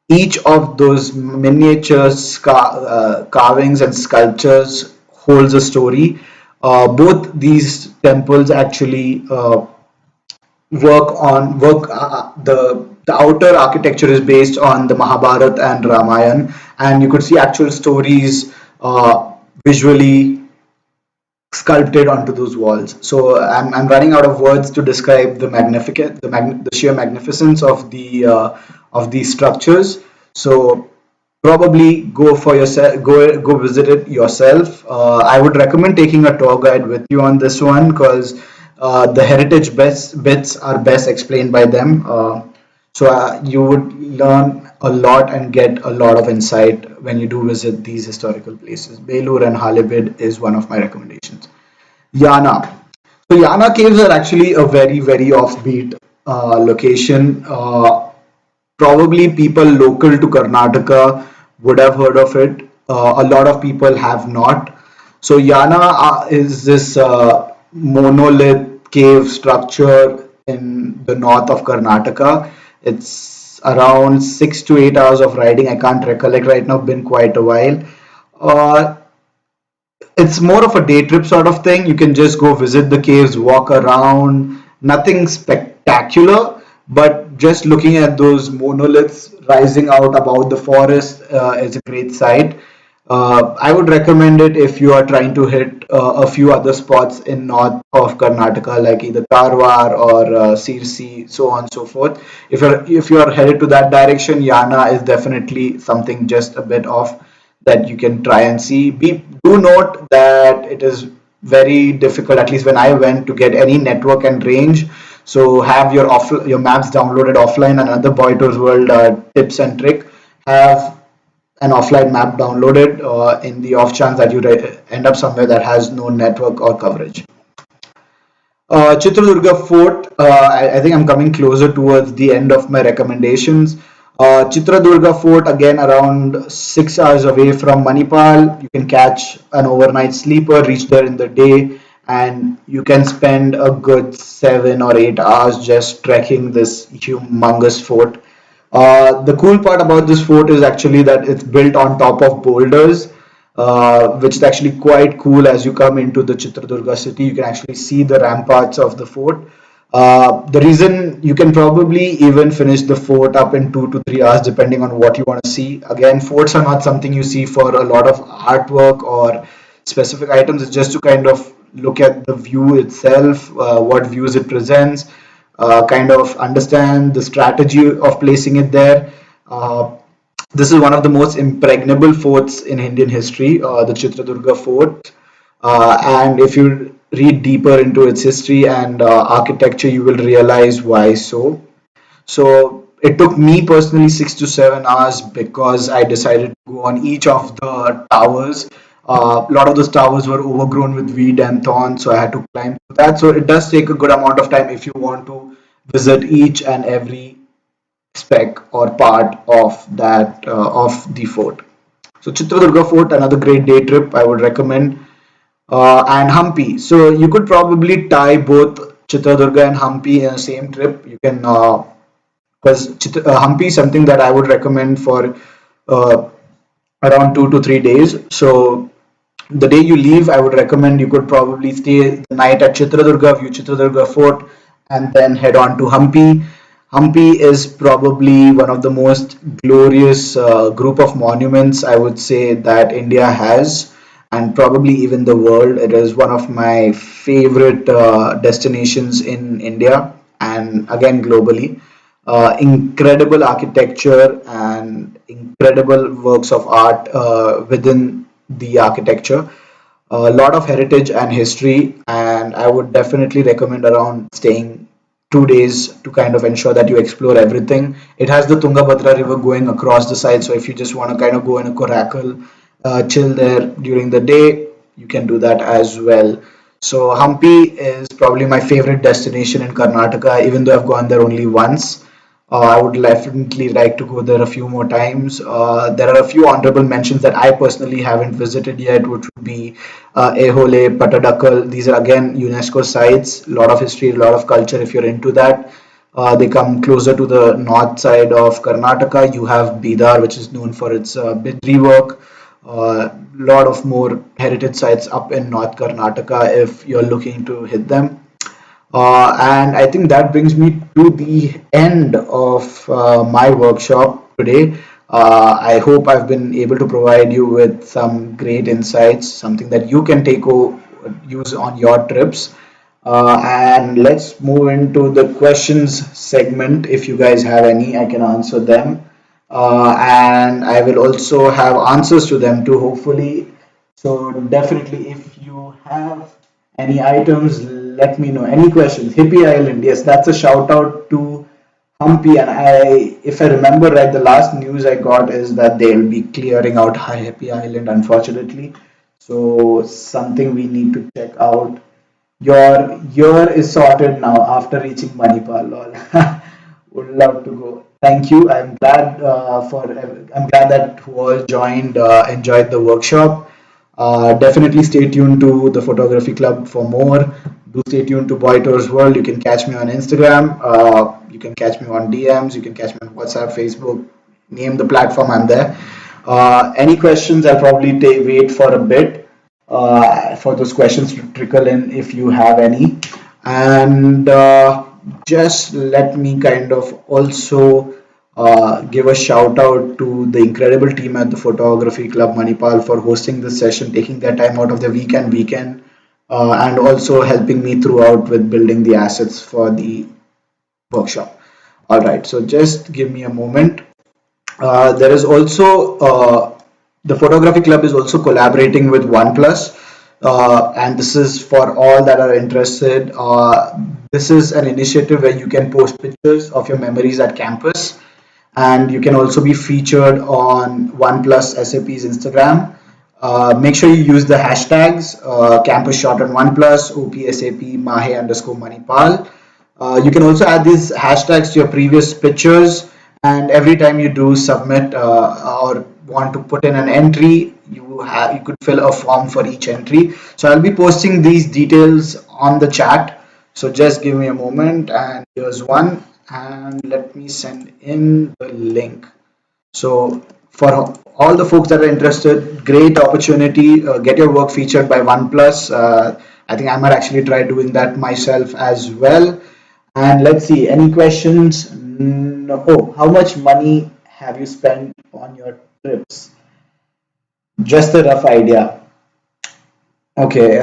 Each of those miniatures carvings and sculptures holds a story. Both these temples actually the outer architecture is based on the Mahabharata and Ramayana, and you could see actual stories visually sculpted onto those walls. So I'm running out of words to describe the sheer magnificence of these structures. So probably go for yourself, go visit it yourself. I would recommend taking a tour guide with you on this one because the heritage bits are best explained by them. So you would learn a lot and get a lot of insight when you do visit these historical places. Belur and Halibid is one of my recommendations. Yana. So Yana caves are actually a very offbeat location. Probably people local to Karnataka would have heard of it. A lot of people have not. So Yana is this monolith cave structure in the north of Karnataka. It's around 6 to 8 hours of riding. I can't recollect right now. Been quite a while. Uh, it's more of a day trip sort of thing. You can just go visit the caves, walk around, nothing spectacular, but just looking at those monoliths rising out above the forest is a great sight. I would recommend it if you are trying to hit a few other spots in north of Karnataka, like either Karwar or Sirsi, so on and so forth. If you are headed to that direction, Yana is definitely something just a bit off that you can try and see. Do note that it is very difficult, at least when I went, to get any network and range. So have your maps downloaded offline. Another BoyToursWorld tips and trick: have an offline map downloaded in the off chance that you end up somewhere that has no network or coverage. Chitradurga Fort, I think I'm coming closer towards the end of my recommendations. Chitradurga Fort, again, around 6 hours away from Manipal. You can catch an overnight sleeper, reach there in the day, and you can spend a good 7 or 8 hours just trekking this humongous fort. The cool part about this fort is actually that it's built on top of boulders, which is actually quite cool. As you come into the Chitradurga city, you can actually see the ramparts of the fort. The reason you can probably even finish the fort up in 2 to 3 hours, depending on what you want to see. Again, forts are not something you see for a lot of artwork or specific items. It's just to kind of look at the view itself, what views it presents, kind of understand the strategy of placing it there. This is one of the most impregnable forts in Indian history, the Chitradurga Fort. And if you read deeper into its history and architecture, you will realize why so. So it took me personally 6 to 7 hours because I decided to go on each of the towers. A lot of those towers were overgrown with weed and thorns, so I had to climb through that. So it does take a good amount of time if you want to visit each and every speck or part of that of the fort. So Chitradurga Fort, another great day trip I would recommend, and Hampi. So you could probably tie both Chitradurga and Hampi in the same trip. You can because Hampi is something that I would recommend for uh, around 2 to 3 days. So the day you leave, I would recommend you could probably stay the night at Chitradurga, view Chitradurga Fort, and then head on to Hampi. Hampi is probably one of the most glorious group of monuments I would say that India has, and probably even the world. It is one of my favorite destinations in India and again globally. Incredible architecture and incredible works of art within the architecture. A lot of heritage and history, and I would definitely recommend around staying 2 days to kind of ensure that you explore everything. It has the Tungabhadra River going across the side, so if you just want to kind of go in a coracle, chill there during the day, you can do that as well. So Hampi is probably my favorite destination in Karnataka, even though I've gone there only once. I would definitely like to go there a few more times. There are a few honorable mentions that I personally haven't visited yet, which would be Ehole, Patadakal. These are again UNESCO sites, a lot of history, a lot of culture if you're into that. They come closer to the north side of Karnataka. You have Bidar, which is known for its Bidri work. A lot of more heritage sites up in North Karnataka if you're looking to hit them. And I think that brings me to the end of my workshop today. I hope I've been able to provide you with some great insights, something that you can use on your trips. And let's move into the questions segment. If you guys have any, I can answer them. And I will also have answers to them too, hopefully. So definitely, if you have any items, let me know. Any questions? Hippie Island, yes, that's a shout out to Humpy. And if I remember right, the last news I got is that they'll be clearing out Hippie Island, unfortunately. So something we need to check out. Your year is sorted now after reaching Manipal. Lol. Would love to go. Thank you. I'm glad that who all joined enjoyed the workshop. Definitely stay tuned to the photography club for more. Do stay tuned to BoyToursWorld. You can catch me on Instagram. You can catch me on DMs. You can catch me on WhatsApp, Facebook. Name the platform. I'm there. Any questions? I'll probably wait for a bit for those questions to trickle in if you have any. And just let me kind of also give a shout out to the incredible team at the Photography Club Manipal for hosting this session, taking their time out of their weekend, and also helping me throughout with building the assets for the workshop. All right, so just give me a moment. There is also the photography club is also collaborating with OnePlus, and this is for all that are interested. This is an initiative where you can post pictures of your memories at campus, and you can also be featured on OnePlus SAP's Instagram. Make sure you use the hashtags campus shot on OnePlus, OPSAP, Mahe underscore Manipal. You can also add these hashtags to your previous pictures, and every time you do submit or want to put in an entry, you could fill a form for each entry. So I'll be posting these details on the chat. So just give me a moment, and here's one, and let me send in the link. So for all the folks that are interested, great opportunity. Get your work featured by OnePlus. I think I might actually try doing that myself as well. And let's see, any questions? No. Oh, how much money have you spent on your trips? Just a rough idea. Okay.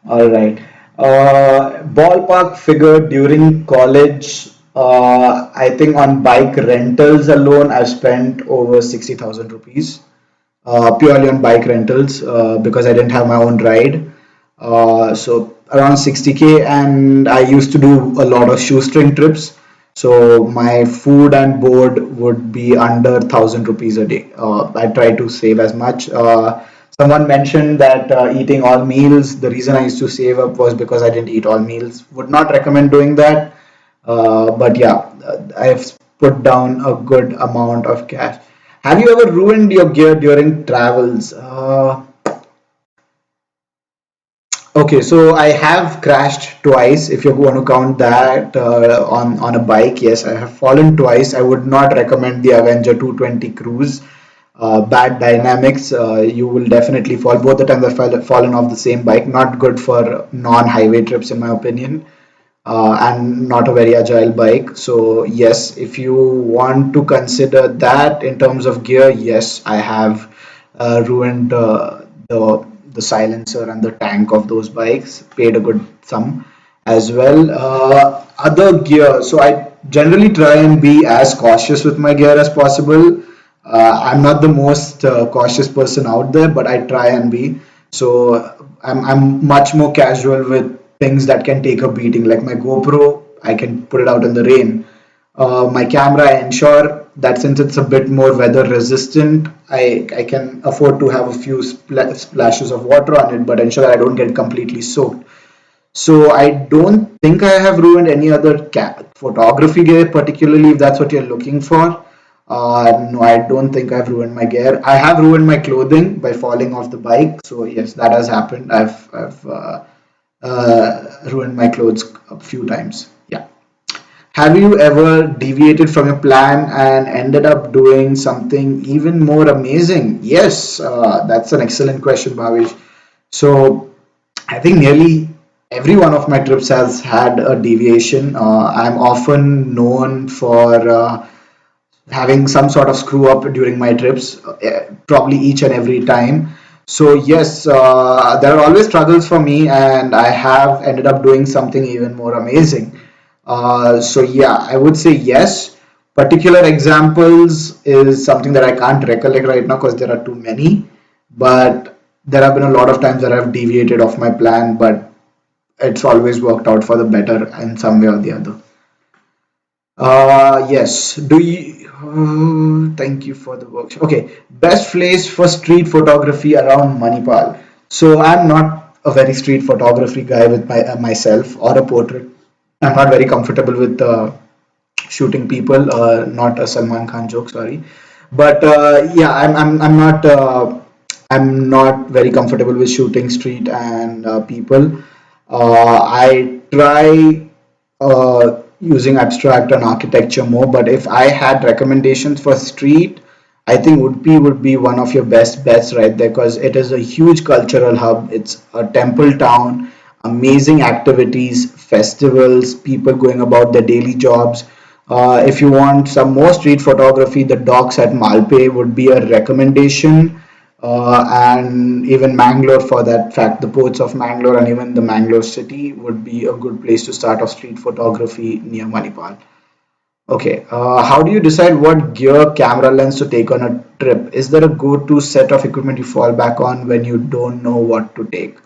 All right. Ballpark figure during college. I think on bike rentals alone, I've spent over 60,000 rupees purely on bike rentals because I didn't have my own ride. So around 60K, and I used to do a lot of shoestring trips. So my food and board would be under 1,000 rupees a day. I try to save as much. Someone mentioned that eating all meals. The reason I used to save up was because I didn't eat all meals. Would not recommend doing that. But yeah, I've put down a good amount of cash. Have you ever ruined your gear during travels? Okay, so I have crashed twice. If you want to count that on a bike, yes, I have fallen twice. I would not recommend the Avenger 220 Cruise. Bad dynamics. You will definitely fall. Both the times I've fallen off the same bike. Not good for non-highway trips, in my opinion, and not a very agile bike. So yes, if you want to consider that in terms of gear, yes, I have ruined the silencer and the tank of those bikes. Paid a good sum as well. Other gear. So I generally try and be as cautious with my gear as possible. I'm not the most cautious person out there, but I try and be. So I'm much more casual with things that can take a beating, like my GoPro. I can put it out in the rain. My camera, I ensure that since it's a bit more weather resistant, I can afford to have a few splashes of water on it, but ensure that I don't get completely soaked. So I don't think I have ruined any other photography gear, particularly if that's what you're looking for. No, I don't think I've ruined my gear. I have ruined my clothing by falling off the bike. So yes, that has happened. I've ruined my clothes a few times. Yeah. Have you ever deviated from your plan and ended up doing something even more amazing? Yes, that's an excellent question, Bhavish. So, I think nearly every one of my trips has had a deviation. I'm often known for having some sort of screw up during my trips, probably each and every time. So yes, there are always struggles for me, and I have ended up doing something even more amazing. So yeah, I would say yes. Particular examples is something that I can't recollect right now because there are too many. But there have been a lot of times that I've deviated off my plan, but it's always worked out for the better in some way or the other. Yes. Do you? Thank you for the workshop. Okay. Best place for street photography around Manipal. So I'm not a very street photography guy with myself or a portrait. I'm not very comfortable with shooting people. Not a Salman Khan joke, sorry. But yeah, I'm not very comfortable with shooting street and people. I try using abstract and architecture more, but if I had recommendations for street, I think would be one of your best bets right there because it is a huge cultural hub. It's a temple town, amazing activities, festivals, people going about their daily jobs. If you want some more street photography, the docks at Malpe would be a recommendation, and even Mangalore for that fact. The ports of Mangalore and even the Mangalore city would be a good place to start off street photography near Manipal. Okay, how do you decide what gear, camera lens to take on a trip? Is there a go-to set of equipment you fall back on when you don't know what to take?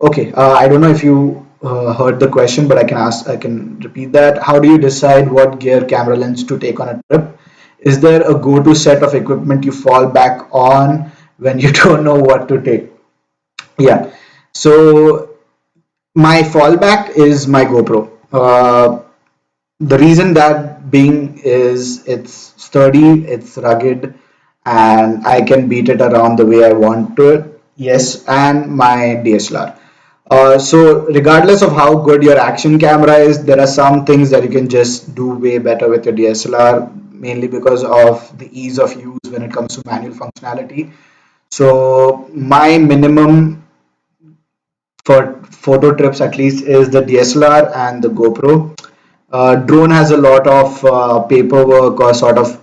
Okay, I don't know if you heard the question, but I can repeat that. How do you decide what gear, camera lens to take on a trip? Is there a go-to set of equipment you fall back on when you don't know what to take? Yeah. So my fallback is my GoPro. The reason that being is it's sturdy, it's rugged, and I can beat it around the way I want to it. Yes, and my DSLR. So regardless of how good your action camera is, there are some things that you can just do way better with your DSLR, mainly because of the ease of use when it comes to manual functionality. So my minimum for photo trips at least is the DSLR and the GoPro. Drone has a lot of paperwork or sort of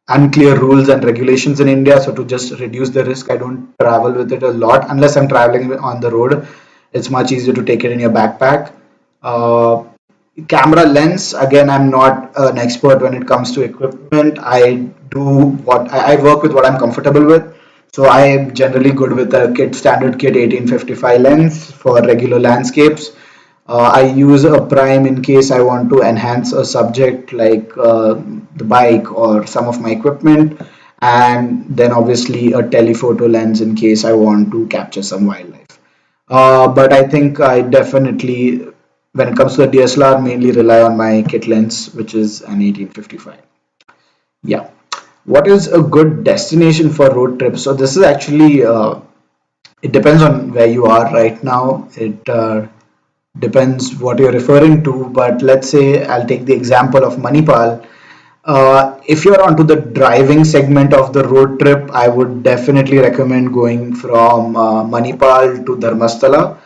unclear rules and regulations in India. So to just reduce the risk, I don't travel with it a lot unless I'm traveling on the road. It's much easier to take it in your backpack. Uh, Camera lens, again, I'm not an expert when it comes to equipment. I work with what I'm comfortable with. So I am generally good with a standard kit 1855 lens for regular landscapes. I use a prime in case I want to enhance a subject like the bike or some of my equipment, and then obviously a telephoto lens in case I want to capture some wildlife. But I think I definitely, when it comes to the DSLR, mainly rely on my kit lens, which is an 1855. Yeah. What is a good destination for road trips? So this is actually it depends on where you are right now. It depends what you're referring to, but let's say I'll take the example of Manipal. If you're onto the driving segment of the road trip, I would definitely recommend going from Manipal to Dharmasthala.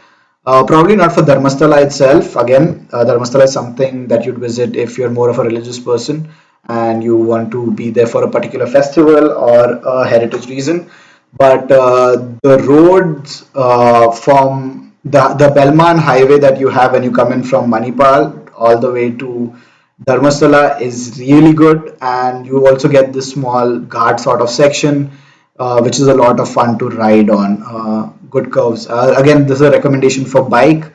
Probably not for Dharmasthala itself. Again, Dharmasthala is something that you'd visit if you're more of a religious person and you want to be there for a particular festival or a heritage reason. But the roads from the Belman highway that you have when you come in from Manipal all the way to Dharmasthala is really good, and you also get this small ghat sort of section, which is a lot of fun to ride on. Good curves. Again, this is a recommendation for bike.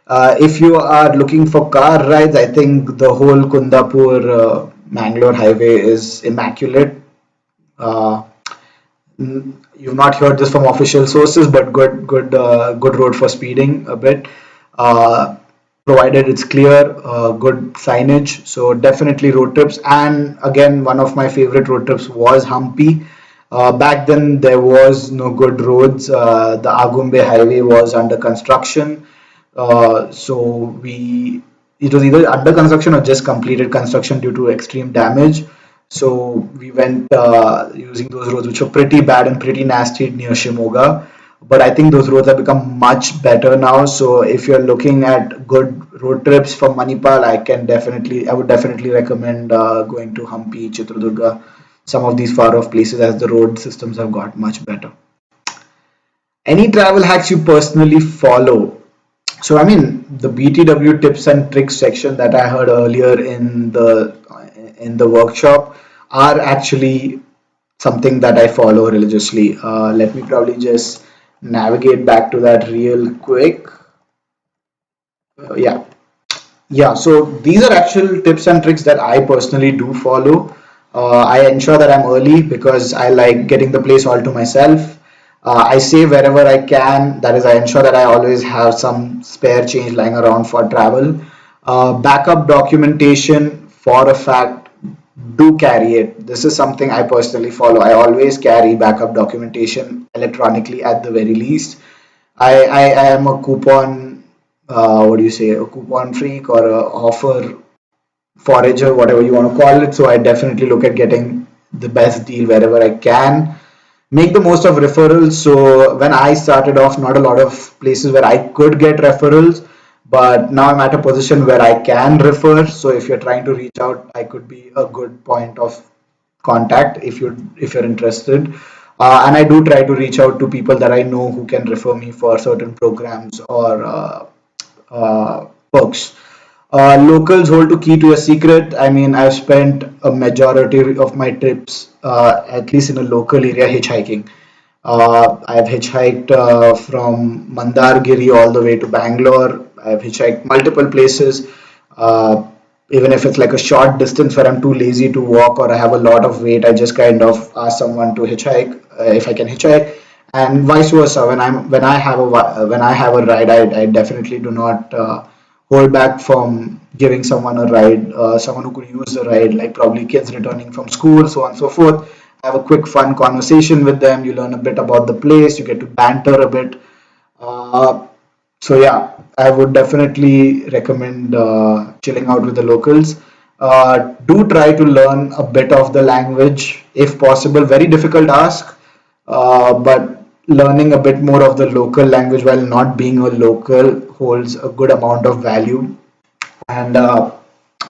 If you are looking for car rides, I think the whole Kundapur Mangalore highway is immaculate. Uh, you've not heard this from official sources, but good road for speeding a bit. Uh, Provided it's clear, good signage. So definitely road trips. And again, one of my favorite road trips was Hampi. Back then, there was no good roads. The Agumbe highway was under construction. So we it was either under construction or just completed construction due to extreme damage. So we went using those roads, which were pretty bad and pretty nasty near Shimoga. But I think those roads have become much better now. So if you're looking at good road trips from Manipal, I would definitely recommend going to Hampi, Chitradurga, some of these far off places as the road systems have got much better. Any travel hacks you personally follow? So I mean, the BTW tips and tricks section that I heard earlier in the workshop are actually something that I follow religiously. Let me probably just navigate back to that real quick. Yeah. Yeah, so these are actual tips and tricks that I personally do follow. I ensure that I'm early because I like getting the place all to myself. I save wherever I can. That is, I ensure that I always have some spare change lying around for travel. Backup documentation, for a fact, do carry it. This is something I personally follow. I always carry backup documentation electronically at the very least. I am a coupon, what do you say, a coupon freak or a offer forager, whatever you want to call it. So I definitely look at getting the best deal wherever I can. Make the most of referrals. So when I started off, not a lot of places where I could get referrals, but now I'm at a position where I can refer. So if you're trying to reach out, I could be a good point of contact if you're interested. And I do try to reach out to people that I know who can refer me for certain programs or perks. Locals hold to key to a secret. I mean, I've spent a majority of my trips, at least in a local area, hitchhiking. I've hitchhiked from Mandargiri all the way to Bangalore. I've hitchhiked multiple places. Uh, Even if it's like a short distance where I'm too lazy to walk or I have a lot of weight, I just kind of ask someone to hitchhike if I can hitchhike, and vice versa. When I have a ride, I definitely do not hold back from giving someone a ride, someone who could use the ride, like probably kids returning from school, so on and so forth. Have a quick, fun conversation with them. You learn a bit about the place. You get to banter a bit. Uh, so yeah, I would definitely recommend chilling out with the locals. Do try to learn a bit of the language if possible. Very difficult ask, but learning a bit more of the local language while not being a local holds a good amount of value, and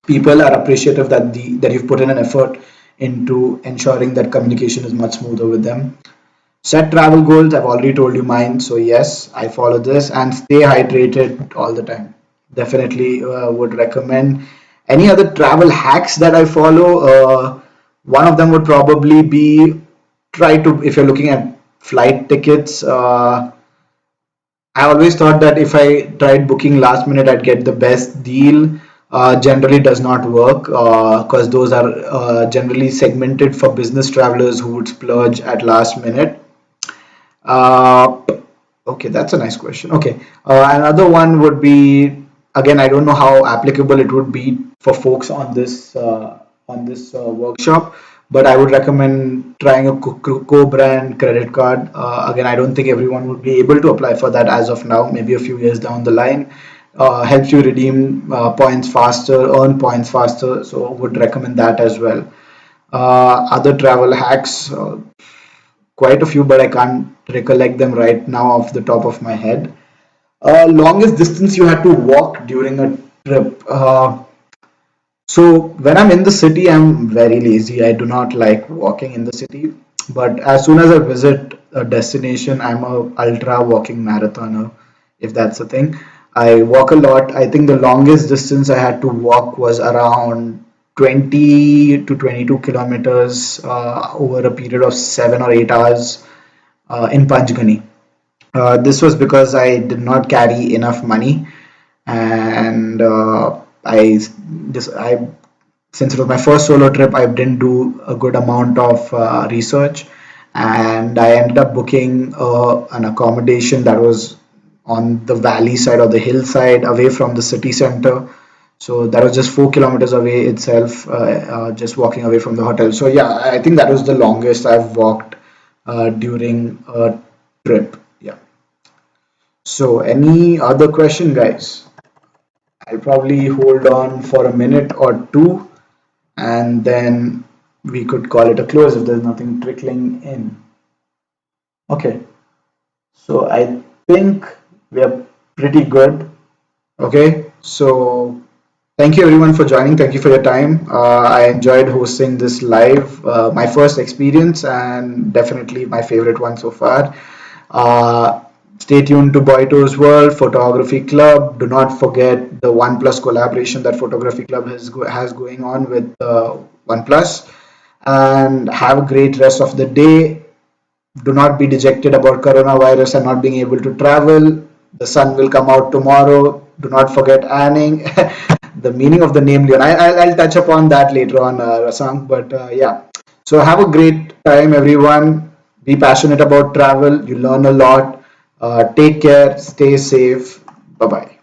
people are appreciative that you've put in an effort into ensuring that communication is much smoother with them. Set travel goals. I've already told you mine. So, yes, I follow this and stay hydrated all the time. Definitely would recommend. Any other travel hacks that I follow? One of them would probably be if you're looking at flight tickets, I always thought that if I tried booking last minute, I'd get the best deal. Generally, does not work because those are generally segmented for business travelers who would splurge at last minute. Uh, okay, that's a nice question. Okay, another one would be, again, I don't know how applicable it would be for folks on this workshop, but I would recommend trying a co-brand credit card. Again, I don't think everyone would be able to apply for that as of now. Maybe a few years down the line. Helps you redeem points faster, earn points faster. So would recommend that as well. Other travel hacks. Quite a few, but I can't recollect them right now off the top of my head. Longest distance you had to walk during a trip. So when I'm in the city, I'm very lazy. I do not like walking in the city. But as soon as I visit a destination, I'm a ultra walking marathoner, if that's a thing. I walk a lot. I think the longest distance I had to walk was around 20 to 22 kilometers over a period of 7 or 8 hours in Panchgani. This was because I did not carry enough money, and I since it was my first solo trip, I didn't do a good amount of research, and I ended up booking an accommodation that was on the valley side or the hillside, away from the city center. So that was just 4 kilometers away itself, just walking away from the hotel. So yeah, I think that was the longest I've walked during a trip. Yeah. So any other question, guys? I'll probably hold on for a minute or two, and then we could call it a close if there's nothing trickling in. Okay, so I think we are pretty good. Okay, so thank you everyone for joining. Thank you for your time. I enjoyed hosting this live, my first experience, and definitely my favorite one so far. Uh, Stay tuned to Boito's World Photography Club. Do not forget the OnePlus collaboration that Photography Club has going on with OnePlus. And have a great rest of the day. Do not be dejected about coronavirus and not being able to travel. The sun will come out tomorrow. Do not forget Anning. The meaning of the name Leon. I'll touch upon that later on, Rasang. But yeah. So have a great time, everyone. Be passionate about travel. You learn a lot. Take care. Stay safe. Bye bye.